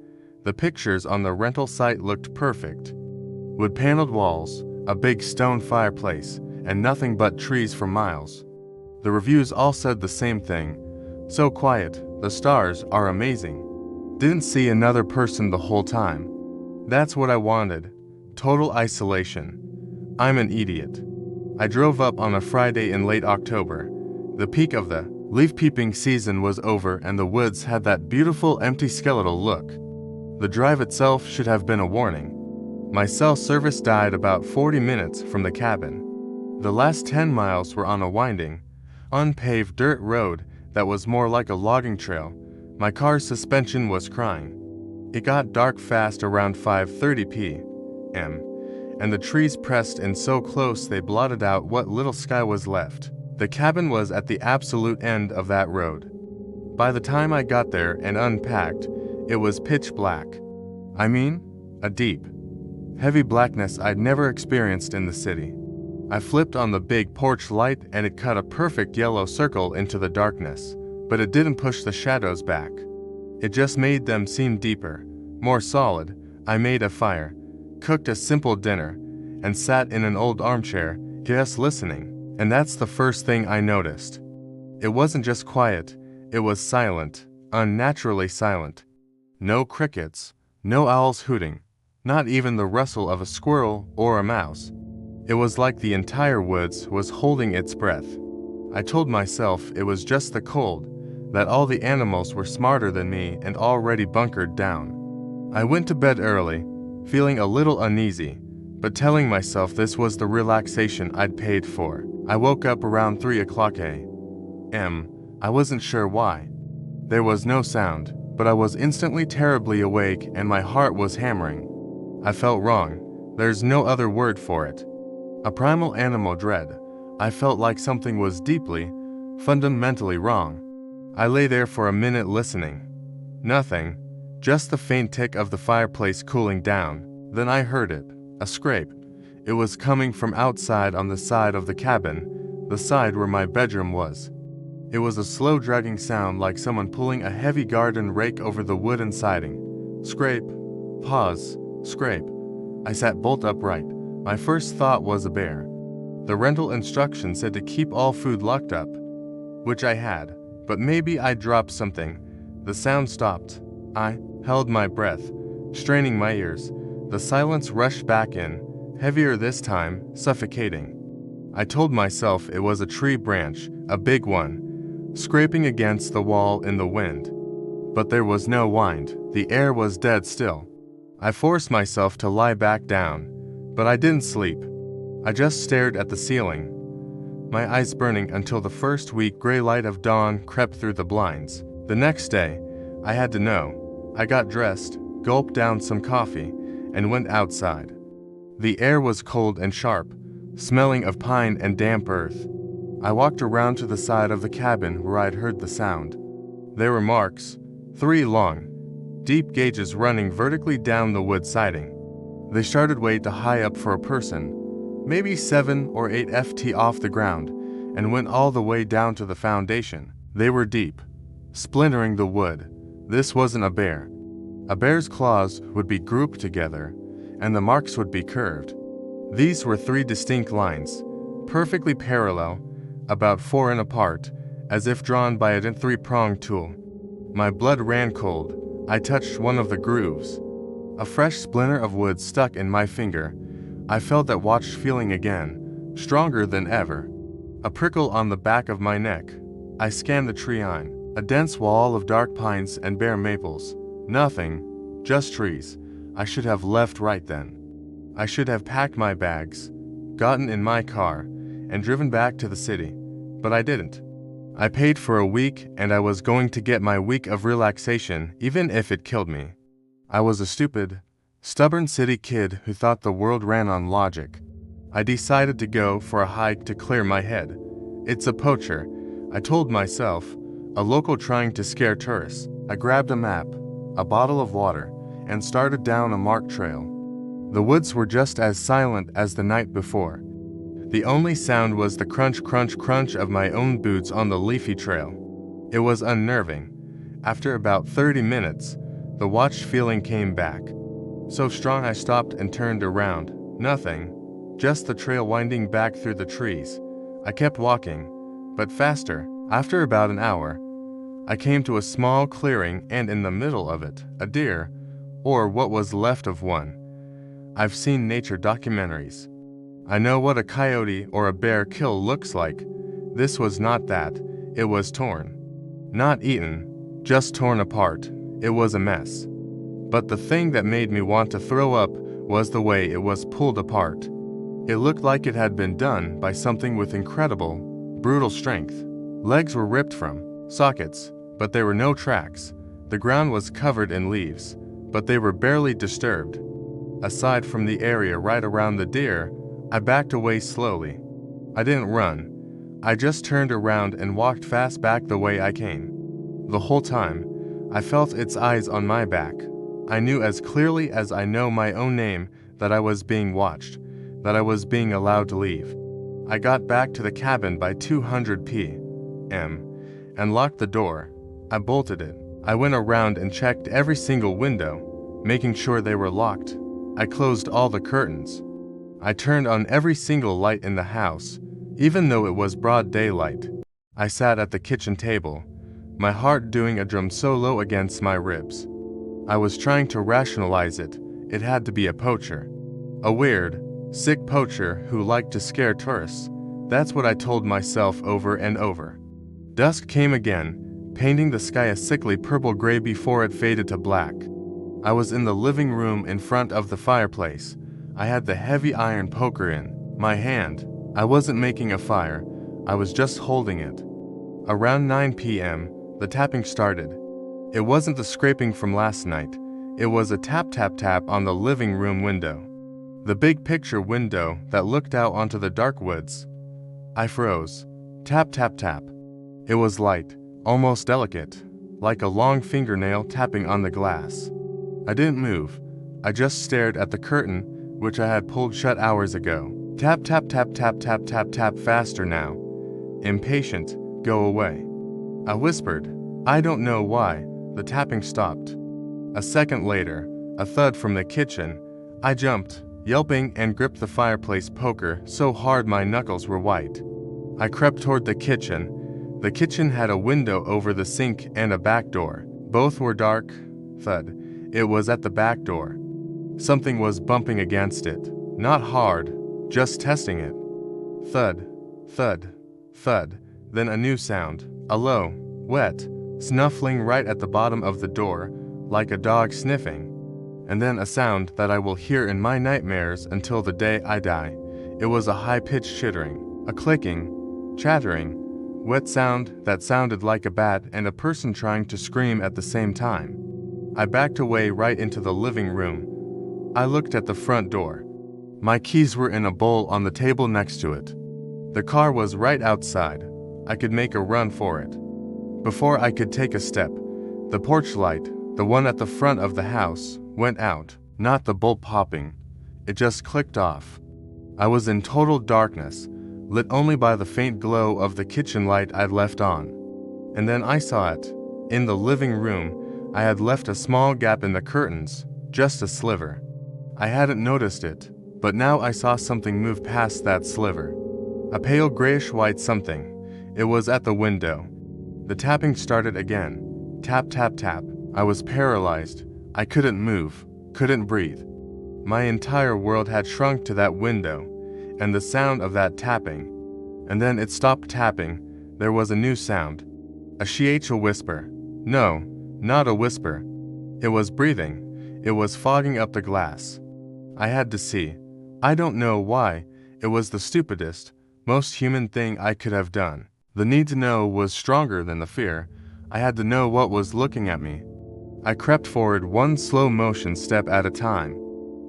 The pictures on the rental site looked perfect. Wood-paneled walls, a big stone fireplace, and nothing but trees for miles. The reviews all said the same thing. So quiet, the stars are amazing. Didn't see another person the whole time. That's what I wanted. Total isolation. I'm an idiot. I drove up on a Friday in late October. The peak of the leaf-peeping season was over and the woods had that beautiful empty skeletal look. The drive itself should have been a warning. My cell service died about 40 minutes from the cabin. The last 10 miles were on a winding, unpaved dirt road that was more like a logging trail. My car's suspension was crying. It got dark fast around 5:30 p.m., and the trees pressed in so close they blotted out what little sky was left. The cabin was at the absolute end of that road. By the time I got there and unpacked, it was pitch black. I mean, a deep, heavy blackness I'd never experienced in the city. I flipped on the big porch light and it cut a perfect yellow circle into the darkness, but it didn't push the shadows back. It just made them seem deeper, more solid. I made a fire, cooked a simple dinner, and sat in an old armchair, just listening, and that's the first thing I noticed. It wasn't just quiet, it was silent, unnaturally silent. No crickets, no owls hooting, not even the rustle of a squirrel or a mouse. It was like the entire woods was holding its breath. I told myself it was just the cold, that all the animals were smarter than me and already bunkered down. I went to bed early, feeling a little uneasy, but telling myself this was the relaxation I'd paid for. I woke up around 3 o'clock a.m. I wasn't sure why. There was no sound, but I was instantly terribly awake and my heart was hammering. I felt wrong. There's no other word for it. A primal animal dread. I felt like something was deeply, fundamentally wrong. I lay there for a minute listening. Nothing, just the faint tick of the fireplace cooling down. Then I heard it, a scrape. It was coming from outside on the side of the cabin, the side where my bedroom was. It was a slow dragging sound like someone pulling a heavy garden rake over the wooden siding. Scrape, pause, scrape. I sat bolt upright. My first thought was a bear. The rental instructions said to keep all food locked up, which I had, but maybe I dropped something. The sound stopped. I held my breath, straining my ears. The silence rushed back in, heavier this time, suffocating. I told myself it was a tree branch, a big one, scraping against the wall in the wind. But there was no wind. The air was dead still. I forced myself to lie back down, but I didn't sleep. I just stared at the ceiling, my eyes burning until the first weak gray light of dawn crept through the blinds. The next day, I had to know. I got dressed, gulped down some coffee, and went outside. The air was cold and sharp, smelling of pine and damp earth. I walked around to the side of the cabin where I'd heard the sound. There were marks, 3 long, deep gauges running vertically down the wood siding. They started way too high up for a person, maybe 7 or 8 ft off the ground, and went all the way down to the foundation. They were deep, splintering the wood. This wasn't a bear. A bear's claws would be grouped together, and the marks would be curved. These were 3 distinct lines, perfectly parallel, about 4 in apart, as if drawn by a 3-pronged tool. My blood ran cold. I touched one of the grooves. A fresh splinter of wood stuck in my finger. I felt that watched feeling again, stronger than ever. A prickle on the back of my neck. I scanned the tree line, a dense wall of dark pines and bare maples. Nothing, just trees. I should have left right then. I should have packed my bags, gotten in my car, and driven back to the city. But I didn't. I paid for a week and I was going to get my week of relaxation even if it killed me. I was a stupid, stubborn city kid who thought the world ran on logic. I decided to go for a hike to clear my head. It's a poacher, I told myself, a local trying to scare tourists. I grabbed a map, a bottle of water, and started down a marked trail. The woods were just as silent as the night before. The only sound was the crunch, crunch, crunch of my own boots on the leafy trail. It was unnerving. After about 30 minutes, the watched feeling came back. So strong I stopped and turned around. Nothing, just the trail winding back through the trees. I kept walking, but faster. After about an hour, I came to a small clearing and in the middle of it, a deer, or what was left of one. I've seen nature documentaries. I know what a coyote or a bear kill looks like. This was not that. It was torn. Not eaten, just torn apart. It was a mess. But the thing that made me want to throw up was the way it was pulled apart. It looked like it had been done by something with incredible, brutal strength. Legs were ripped from sockets, but there were no tracks. The ground was covered in leaves, but they were barely disturbed. Aside from the area right around the deer, I backed away slowly. I didn't run. I just turned around and walked fast back the way I came. The whole time, I felt its eyes on my back. I knew as clearly as I know my own name that I was being watched, that I was being allowed to leave. I got back to the cabin by 200 p.m. and locked the door. I bolted it. I went around and checked every single window, making sure they were locked. I closed all the curtains. I turned on every single light in the house, even though it was broad daylight. I sat at the kitchen table, my heart doing a drum solo against my ribs. I was trying to rationalize it. It had to be a poacher. A weird, sick poacher who liked to scare tourists. That's what I told myself over and over. Dusk came again, painting the sky a sickly purple-gray before it faded to black. I was in the living room in front of the fireplace. I had the heavy iron poker in my hand. I wasn't making a fire. I was just holding it. Around 9 p.m., the tapping started. It wasn't the scraping from last night. It was a tap-tap-tap on the living room window. The big picture window that looked out onto the dark woods. I froze. Tap-tap-tap. It was light, almost delicate, like a long fingernail tapping on the glass. I didn't move. I just stared at the curtain, which I had pulled shut hours ago. Tap, tap, tap, tap, tap, tap, tap, faster now. Impatient, go away. I whispered. I don't know why. The tapping stopped. A second later, a thud from the kitchen. I jumped, yelping, and gripped the fireplace poker so hard my knuckles were white. I crept toward the kitchen. The kitchen had a window over the sink and a back door. Both were dark. Thud. It was at the back door. Something was bumping against it. Not hard, just testing it. Thud, thud, thud. Then a new sound. A low, wet, snuffling right at the bottom of the door, like a dog sniffing. And then a sound that I will hear in my nightmares until the day I die. It was a high-pitched chittering, a clicking, chattering, wet sound that sounded like a bat and a person trying to scream at the same time. I backed away right into the living room. I looked at the front door. My keys were in a bowl on the table next to it. The car was right outside. I could make a run for it. Before I could take a step, the porch light, the one at the front of the house, went out. Not the bulb popping. It just clicked off. I was in total darkness, lit only by the faint glow of the kitchen light I'd left on. And then I saw it. In the living room, I had left a small gap in the curtains, just a sliver. I hadn't noticed it, but now I saw something move past that sliver. A pale grayish-white something. It was at the window. The tapping started again. Tap, tap, tap. I was paralyzed. I couldn't move, couldn't breathe. My entire world had shrunk to that window, and the sound of that tapping. And then it stopped tapping. There was a new sound. A shiatsu whisper. No, not a whisper. It was breathing. It was fogging up the glass. I had to see. I don't know why. It was the stupidest, most human thing I could have done. The need to know was stronger than the fear. I had to know what was looking at me. I crept forward one slow motion step at a time.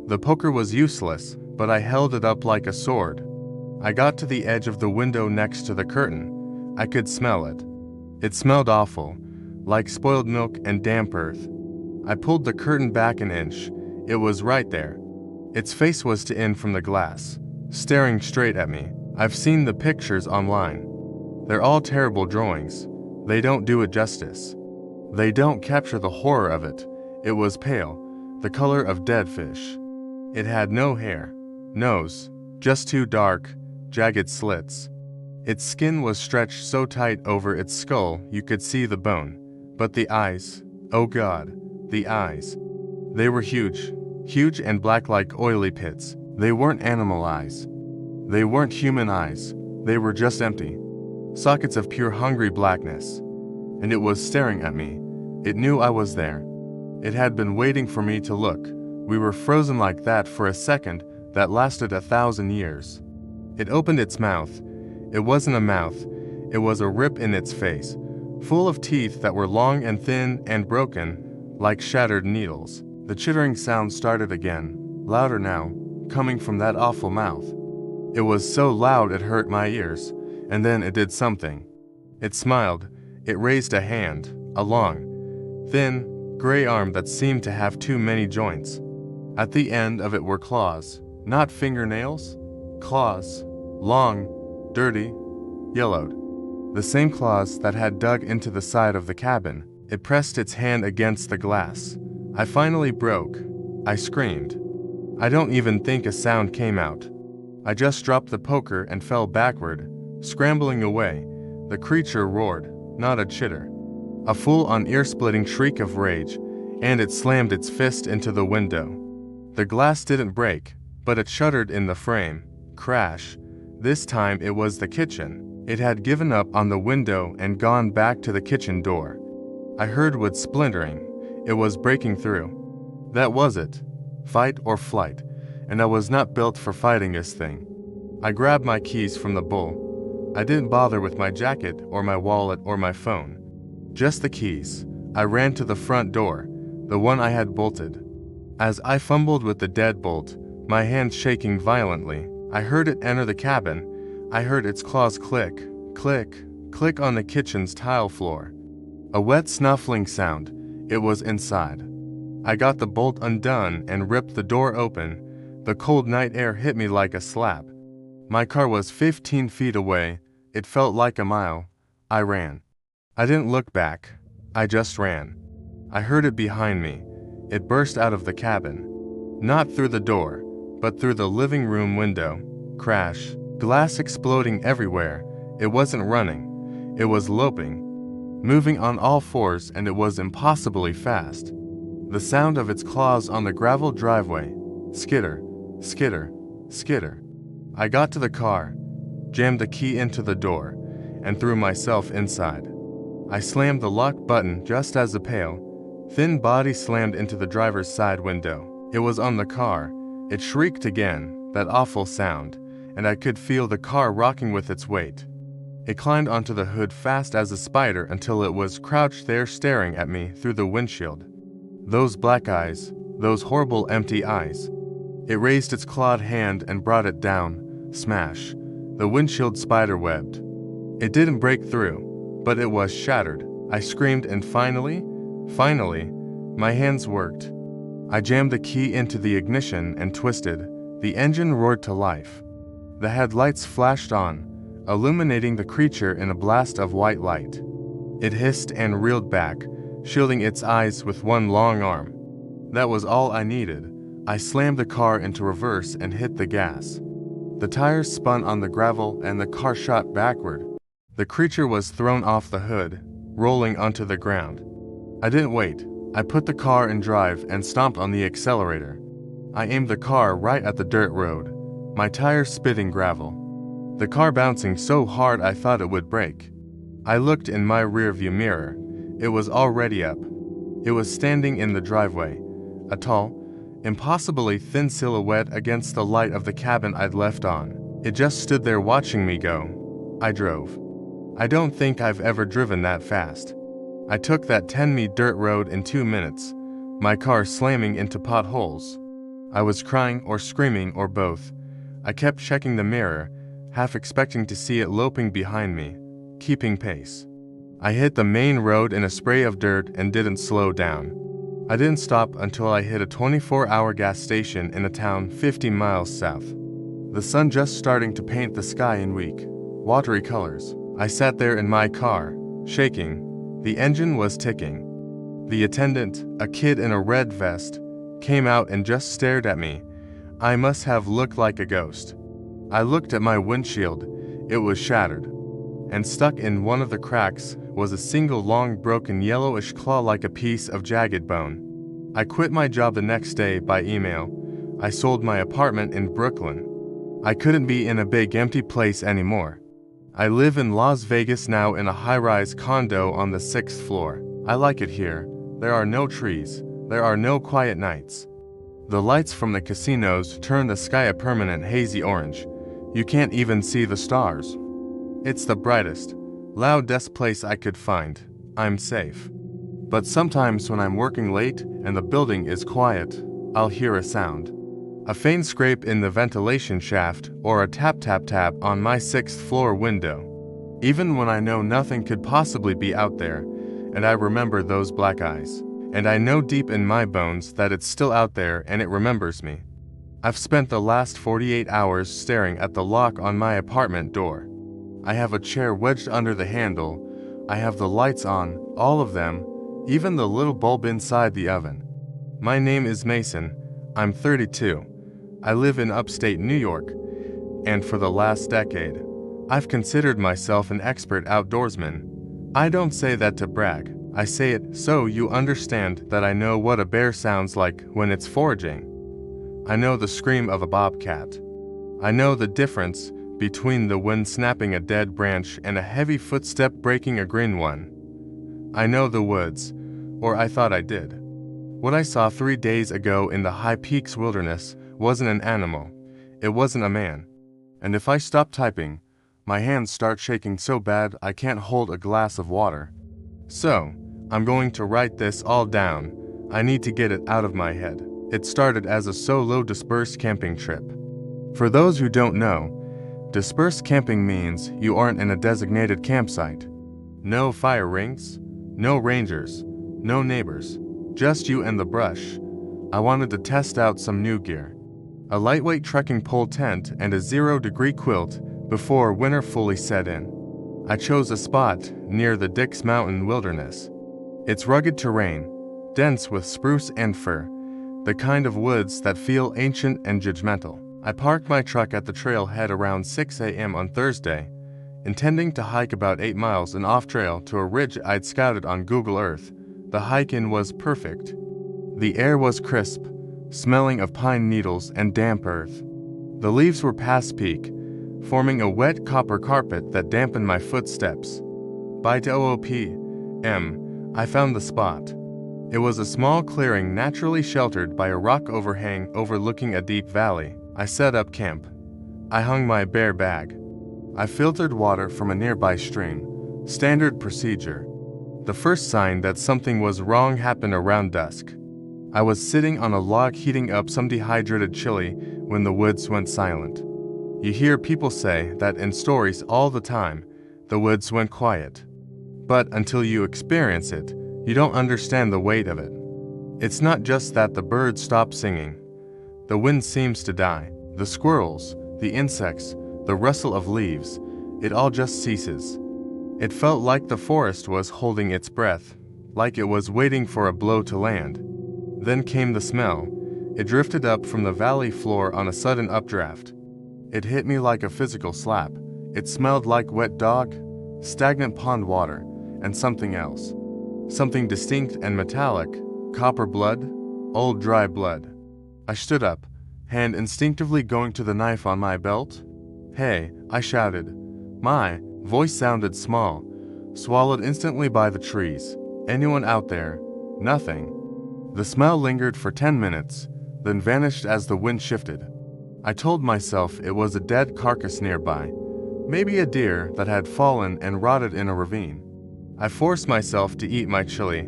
The poker was useless, but I held it up like a sword. I got to the edge of the window next to the curtain. I could smell it. It smelled awful, like spoiled milk and damp earth. I pulled the curtain back an inch. It was right there. Its face was to in from the glass, staring straight at me. I've seen the pictures online. They're all terrible drawings. They don't do it justice. They don't capture the horror of it. It was pale, the color of dead fish. It had no hair, nose, just two dark, jagged slits. Its skin was stretched so tight over its skull you could see the bone. But the eyes, oh God, the eyes. They were huge, huge and black like oily pits. They weren't animal eyes. They weren't human eyes. They were just empty. Sockets of pure hungry blackness. And it was staring at me. It knew I was there. It had been waiting for me to look. We were frozen like that for a second that lasted 1,000 years. It opened its mouth. It wasn't a mouth. It was a rip in its face, full of teeth that were long and thin and broken, like shattered needles. The chittering sound started again, louder now, coming from that awful mouth. It was so loud it hurt my ears, and then it did something. It smiled, it raised a hand, a long, thin, gray arm that seemed to have too many joints. At the end of it were claws, not fingernails, claws, long, dirty, yellowed. The same claws that had dug into the side of the cabin. It pressed its hand against the glass. I finally broke. I screamed. I don't even think a sound came out. I just dropped the poker and fell backward, scrambling away. The creature roared, not a chitter. A full-on ear-splitting shriek of rage, and it slammed its fist into the window. The glass didn't break, but it shuddered in the frame. Crash. This time it was the kitchen. It had given up on the window and gone back to the kitchen door. I heard wood splintering. It was breaking through. That was it. Fight or flight, and I was not built for fighting this thing. I grabbed my keys from the bull. I didn't bother with my jacket or my wallet or my phone. Just the keys. I ran to the front door, the one I had bolted. As I fumbled with the deadbolt, my hand shaking violently, I heard it enter the cabin. I heard its claws click, click, click on the kitchen's tile floor. A wet snuffling sound. It was inside. I got the bolt undone and ripped the door open. The cold night air hit me like a slap. My car was 15 feet away. It felt like a mile. I ran. I didn't look back. I just ran. I heard it behind me. It burst out of the cabin. Not through the door, but through the living room window. Crash. Glass exploding everywhere. It wasn't running. It was loping. Moving on all fours, and it was impossibly fast. The sound of its claws on the gravel driveway. Skitter, skitter, skitter. I got to the car, jammed the key into the door, and threw myself inside. I slammed the lock button just as the pale, thin body slammed into the driver's side window. It was on the car. It shrieked again, that awful sound, and I could feel the car rocking with its weight. It climbed onto the hood fast as a spider until it was crouched there staring at me through the windshield. Those black eyes, those horrible empty eyes. It raised its clawed hand and brought it down, smash. The windshield spider-webbed. It didn't break through, but it was shattered. I screamed and finally, my hands worked. I jammed the key into the ignition and twisted. The engine roared to life. The headlights flashed on, illuminating the creature in a blast of white light. It hissed and reeled back, shielding its eyes with one long arm. That was all I needed. I slammed the car into reverse and hit the gas. The tires spun on the gravel and the car shot backward. The creature was thrown off the hood, rolling onto the ground. I didn't wait. I put the car in drive and stomped on the accelerator. I aimed the car right at the dirt road, my tires spitting gravel. The car bouncing so hard I thought it would break. I looked in my rearview mirror. It was already up. It was standing in the driveway, a tall, impossibly thin silhouette against the light of the cabin I'd left on. It just stood there watching me go. I drove. I don't think I've ever driven that fast. I took that 10-me dirt road in 2 minutes, my car slamming into potholes. I was crying or screaming or both. I kept checking the mirror, half expecting to see it loping behind me, keeping pace. I hit the main road in a spray of dirt and didn't slow down. I didn't stop until I hit a 24-hour gas station in a town 50 miles south. The sun just starting to paint the sky in weak, watery colors. I sat there in my car, shaking. The engine was ticking. The attendant, a kid in a red vest, came out and just stared at me. I must have looked like a ghost. I looked at my windshield. It was shattered. And stuck in one of the cracks was a single long broken yellowish claw like a piece of jagged bone. I quit my job the next day by email. I sold my apartment in Brooklyn. I couldn't be in a big empty place anymore. I live in Las Vegas now in a high-rise condo on the 6th floor. I like it here. There are no trees. There are no quiet nights. The lights from the casinos turn the sky a permanent hazy orange. You can't even see the stars. It's the brightest, loudest place I could find. I'm safe. But sometimes when I'm working late and the building is quiet, I'll hear a sound. A faint scrape in the ventilation shaft or a tap tap tap on my 6th floor window. Even when I know nothing could possibly be out there, and I remember those black eyes. And I know deep in my bones that it's still out there and it remembers me. I've spent the last 48 hours staring at the lock on my apartment door. I have a chair wedged under the handle. I have the lights on, all of them, even the little bulb inside the oven. My name is Mason. I'm 32. I live in upstate New York. And for the last decade, I've considered myself an expert outdoorsman. I don't say that to brag. I say it so you understand that I know what a bear sounds like when it's foraging. I know the scream of a bobcat. I know the difference between the wind snapping a dead branch and a heavy footstep breaking a green one. I know the woods, or I thought I did. What I saw 3 days ago in the High Peaks wilderness wasn't an animal. It wasn't a man. And if I stop typing, my hands start shaking so bad I can't hold a glass of water. So, I'm going to write this all down. I need to get it out of my head. It started as a solo dispersed camping trip. For those who don't know, dispersed camping means you aren't in a designated campsite. No fire rings, no rangers, no neighbors, just you and the brush. I wanted to test out some new gear. A lightweight trekking pole tent and a 0-degree quilt before winter fully set in. I chose a spot near the Dix Mountain Wilderness. It's rugged terrain, dense with spruce and fir, the kind of woods that feel ancient and judgmental. I parked my truck at the trailhead around 6 a.m. on Thursday, intending to hike about 8 miles and off-trail to a ridge I'd scouted on Google Earth. The hike-in was perfect. The air was crisp, smelling of pine needles and damp earth. The leaves were past peak, forming a wet copper carpet that dampened my footsteps. By 2 p.m., I found the spot. It was a small clearing naturally sheltered by a rock overhang overlooking a deep valley. I set up camp. I hung my bear bag. I filtered water from a nearby stream. Standard procedure. The first sign that something was wrong happened around dusk. I was sitting on a log heating up some dehydrated chili when the woods went silent. You hear people say that in stories all the time, the woods went quiet. But until you experience it, you don't understand the weight of it. It's not just that the birds stop singing. The wind seems to die. The squirrels, the insects, the rustle of leaves, it all just ceases. It felt like the forest was holding its breath, like it was waiting for a blow to land. Then came the smell. It drifted up from the valley floor on a sudden updraft. It hit me like a physical slap. It smelled like wet dog, stagnant pond water, and something else. Something distinct and metallic, copper blood, old dry blood. I stood up, hand instinctively going to the knife on my belt. "Hey," I shouted. My voice sounded small, swallowed instantly by the trees. "Anyone out there?" Nothing. The smell lingered for 10 minutes, then vanished as the wind shifted. I told myself it was a dead carcass nearby, maybe a deer that had fallen and rotted in a ravine. I forced myself to eat my chili,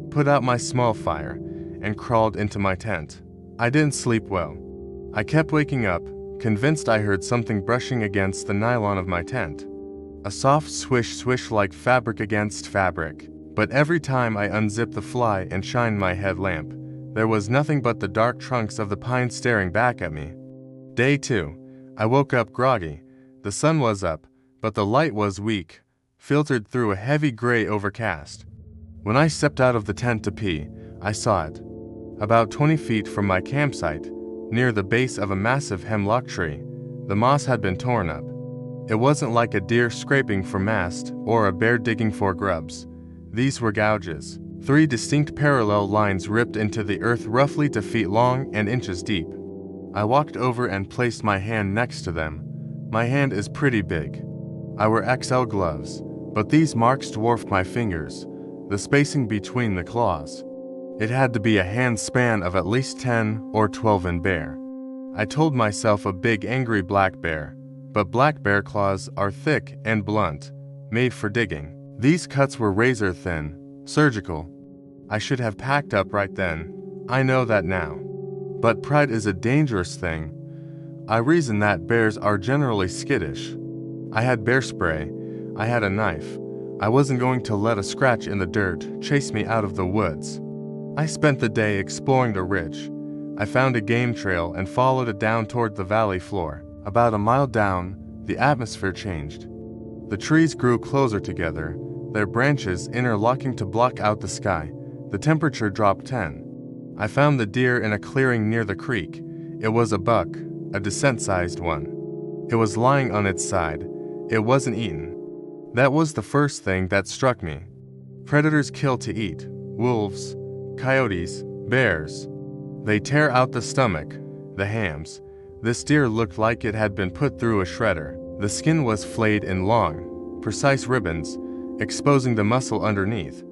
put out my small fire, and crawled into my tent. I didn't sleep well. I kept waking up, convinced I heard something brushing against the nylon of my tent. A soft swish-swish like fabric against fabric. But every time I unzipped the fly and shined my headlamp, there was nothing but the dark trunks of the pines staring back at me. Day 2. I woke up groggy. The sun was up, but the light was weak, filtered through a heavy gray overcast. When I stepped out of the tent to pee, I saw it. About 20 feet from my campsite, near the base of a massive hemlock tree, the moss had been torn up. It wasn't like a deer scraping for mast or a bear digging for grubs. These were gouges. 3 distinct parallel lines ripped into the earth roughly 2 feet long and inches deep. I walked over and placed my hand next to them. My hand is pretty big. I wear XL gloves, but these marks dwarfed my fingers, the spacing between the claws. It had to be a hand span of at least 10 or 12 in bear. I told myself a big angry black bear, but black bear claws are thick and blunt, made for digging. These cuts were razor thin, surgical. I should have packed up right then. I know that now. But pride is a dangerous thing. I reasoned that bears are generally skittish. I had bear spray. I had a knife. I wasn't going to let a scratch in the dirt chase me out of the woods. I spent the day exploring the ridge. I found a game trail and followed it down toward the valley floor. About a mile down, the atmosphere changed. The trees grew closer together, their branches interlocking to block out the sky. The temperature dropped 10. I found the deer in a clearing near the creek. It was a buck, a decent-sized one. It was lying on its side. It wasn't eaten. That was the first thing that struck me. Predators kill to eat. Wolves, coyotes, bears. They tear out the stomach, the hams. This deer looked like it had been put through a shredder. The skin was flayed in long, precise ribbons, exposing the muscle underneath.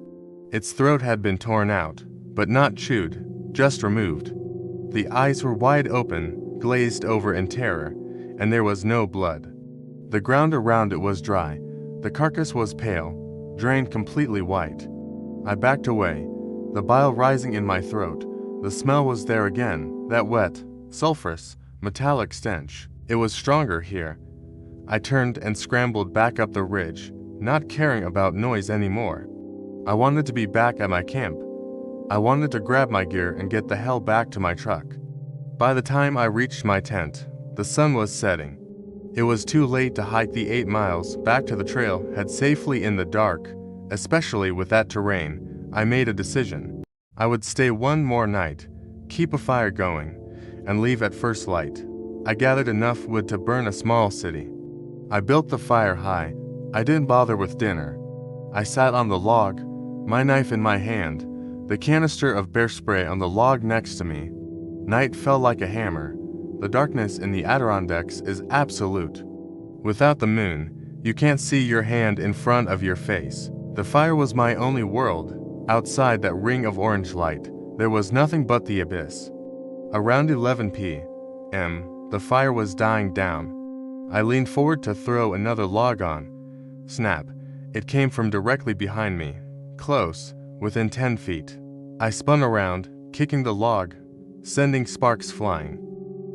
Its throat had been torn out, but not chewed, just removed. The eyes were wide open, glazed over in terror, and there was no blood. The ground around it was dry. The carcass was pale, drained completely white. I backed away, the bile rising in my throat. The smell was there again, that wet, sulphurous, metallic stench. It was stronger here. I turned and scrambled back up the ridge, not caring about noise anymore. I wanted to be back at my camp. I wanted to grab my gear and get the hell back to my truck. By the time I reached my tent, the sun was setting. It was too late to hike the 8 miles back to the trailhead safely in the dark, especially with that terrain. I made a decision. I would stay one more night, keep a fire going, and leave at first light. I gathered enough wood to burn a small city. I built the fire high. I didn't bother with dinner. I sat on the log, my knife in my hand, the canister of bear spray on the log next to me. Night fell like a hammer. The darkness in the Adirondacks is absolute. Without the moon, you can't see your hand in front of your face. The fire was my only world. Outside that ring of orange light, there was nothing but the abyss. Around 11 p.m., the fire was dying down. I leaned forward to throw another log on. Snap! It came from directly behind me, close, within 10 feet. I spun around, kicking the log, sending sparks flying.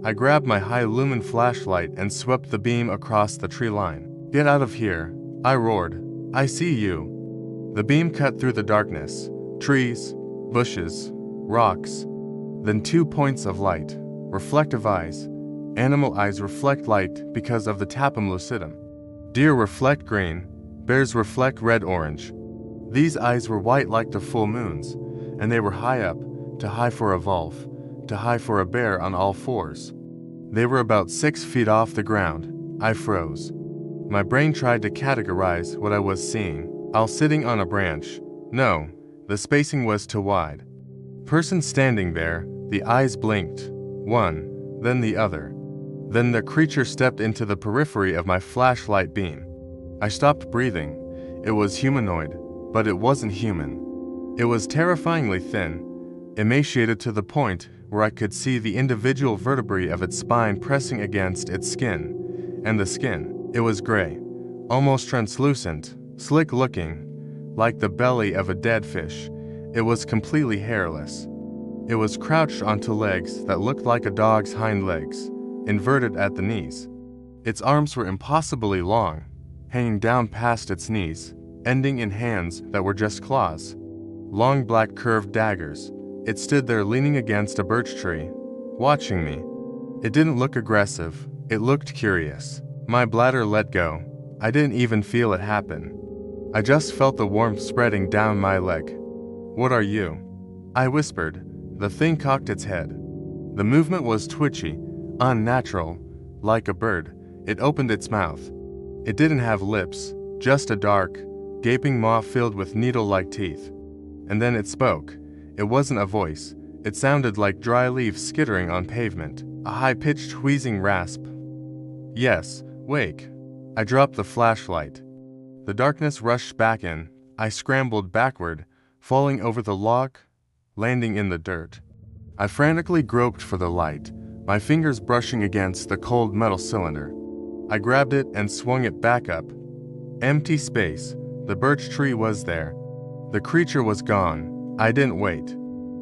I grabbed my high-lumen flashlight and swept the beam across the tree line. "Get out of here!" I roared. "I see you!" The beam cut through the darkness, trees, bushes, rocks. Then 2 points of light, reflective eyes. Animal eyes reflect light because of the tapetum lucidum. Deer reflect green, bears reflect red-orange. These eyes were white like the full moons, and they were high up, too high for a wolf, too high for a bear on all fours. They were about 6 feet off the ground. I froze. My brain tried to categorize what I was seeing. All sitting on a branch. No, the spacing was too wide. Person standing there, the eyes blinked. One, then the other. Then the creature stepped into the periphery of my flashlight beam. I stopped breathing. It was humanoid, but it wasn't human. It was terrifyingly thin, emaciated to the point where I could see the individual vertebrae of its spine pressing against its skin. And the skin, it was gray, almost translucent, slick-looking, like the belly of a dead fish. It was completely hairless. It was crouched onto legs that looked like a dog's hind legs, inverted at the knees. Its arms were impossibly long, hanging down past its knees, ending in hands that were just claws. Long black curved daggers. It stood there leaning against a birch tree, watching me. It didn't look aggressive. It looked curious. My bladder let go. I didn't even feel it happen. I just felt the warmth spreading down my leg. "What are you?" I whispered. The thing cocked its head. The movement was twitchy, unnatural, like a bird. It opened its mouth. It didn't have lips, just a dark, gaping maw filled with needle-like teeth. And then it spoke. It wasn't a voice. It sounded like dry leaves skittering on pavement, a high-pitched wheezing rasp. "Yes, wake." I dropped the flashlight. The darkness rushed back in. I scrambled backward, falling over the log, landing in the dirt. I frantically groped for the light, my fingers brushing against the cold metal cylinder. I grabbed it and swung it back up. Empty space. The birch tree was there. The creature was gone. I didn't wait.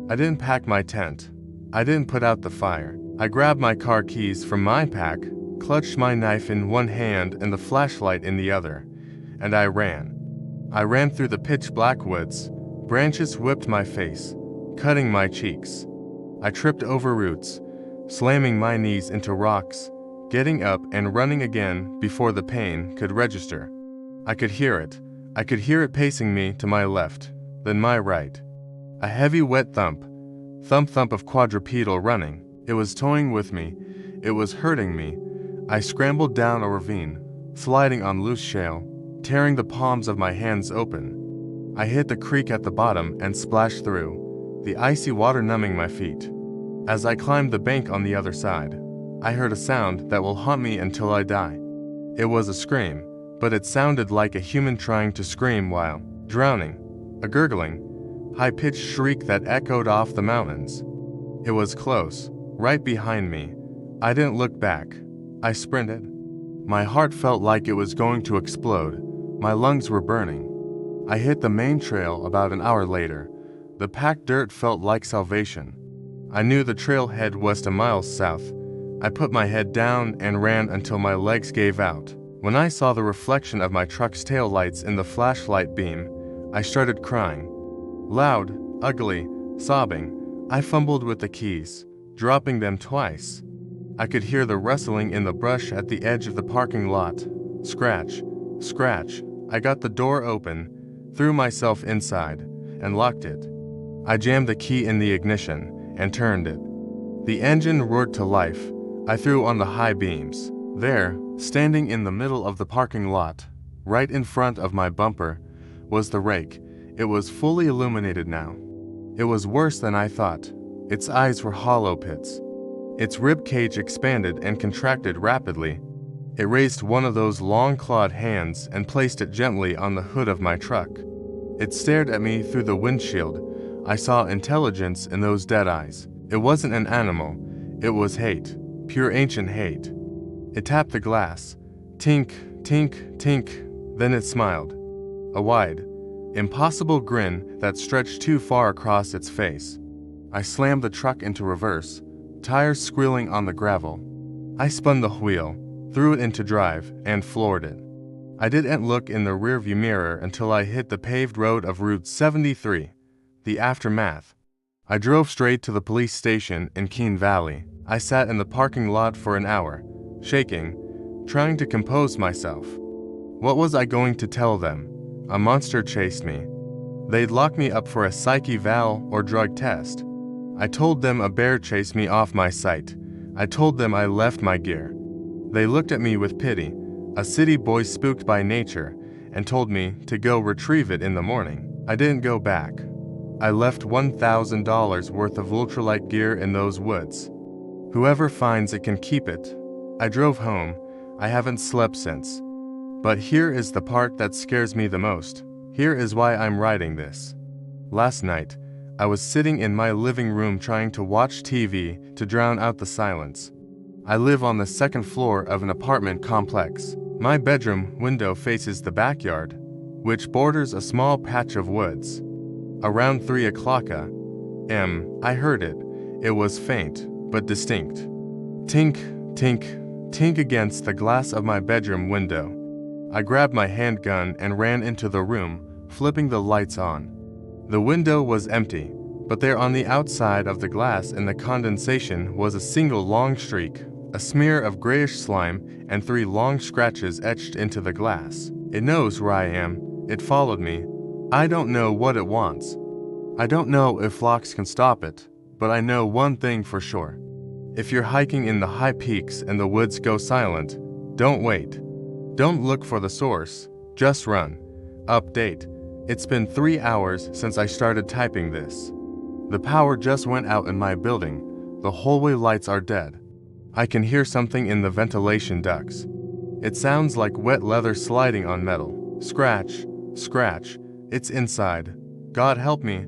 I didn't pack my tent. I didn't put out the fire. I grabbed my car keys from my pack, clutched my knife in one hand and the flashlight in the other, and I ran. I ran through the pitch-black woods. Branches whipped my face, cutting my cheeks. I tripped over roots, slamming my knees into rocks, getting up and running again before the pain could register. I could hear it. I could hear it pacing me to my left, then my right. A heavy wet thump. Thump-thump of quadrupedal running. It was toying with me. It was hurting me. I scrambled down a ravine, sliding on loose shale, tearing the palms of my hands open. I hit the creek at the bottom and splashed through, the icy water numbing my feet. As I climbed the bank on the other side, I heard a sound that will haunt me until I die. It was a scream, but it sounded like a human trying to scream while drowning. A gurgling, high-pitched shriek that echoed off the mountains. It was close, right behind me. I didn't look back. I sprinted. My heart felt like it was going to explode. My lungs were burning. I hit the main trail about an hour later. The packed dirt felt like salvation. I knew the trailhead was 2 miles south. I put my head down and ran until my legs gave out. When I saw the reflection of my truck's taillights in the flashlight beam, I started crying. Loud, ugly, sobbing. I fumbled with the keys, dropping them twice. I could hear the rustling in the brush at the edge of the parking lot. Scratch, scratch. I got the door open, threw myself inside, and locked it. I jammed the key in the ignition and turned it. The engine roared to life. I threw on the high beams. There, standing in the middle of the parking lot, right in front of my bumper, was the Rake. It was fully illuminated now. It was worse than I thought. Its eyes were hollow pits. Its rib cage expanded and contracted rapidly. It raised one of those long-clawed hands and placed it gently on the hood of my truck. It stared at me through the windshield. I saw intelligence in those dead eyes. It wasn't an animal. It was hate. Pure ancient hate. It tapped the glass. Tink, tink, tink. Then it smiled. A wide, impossible grin that stretched too far across its face. I slammed the truck into reverse, tires squealing on the gravel. I spun the wheel, threw it into drive, and floored it. I didn't look in the rearview mirror until I hit the paved road of Route 73. The aftermath. I drove straight to the police station in Keene Valley. I sat in the parking lot for an hour, shaking, trying to compose myself. What was I going to tell them? A monster chased me. They'd lock me up for a psych eval or drug test. I told them a bear chased me off my site. I told them I left my gear. They looked at me with pity, a city boy spooked by nature, and told me to go retrieve it in the morning. I didn't go back. I left $1,000 worth of ultralight gear in those woods. Whoever finds it can keep it. I drove home. I haven't slept since. But here is the part that scares me the most. Here is why I'm writing this. Last night, I was sitting in my living room trying to watch TV to drown out the silence. I live on the second floor of an apartment complex. My bedroom window faces the backyard, which borders a small patch of woods. Around 3 o'clock a.m., I heard it. It was faint, but distinct. Tink, tink, tink against the glass of my bedroom window. I grabbed my handgun and ran into the room, flipping the lights on. The window was empty, but there on the outside of the glass in the condensation was a single long streak, a smear of grayish slime, and 3 long scratches etched into the glass. It knows where I am. It followed me. I don't know what it wants. I don't know if locks can stop it, but I know one thing for sure. If you're hiking in the high peaks and the woods go silent, don't wait. Don't look for the source. Just run. Update. It's been 3 hours since I started typing this. The power just went out in my building. The hallway lights are dead. I can hear something in the ventilation ducts. It sounds like wet leather sliding on metal. Scratch, scratch. It's inside. God help me.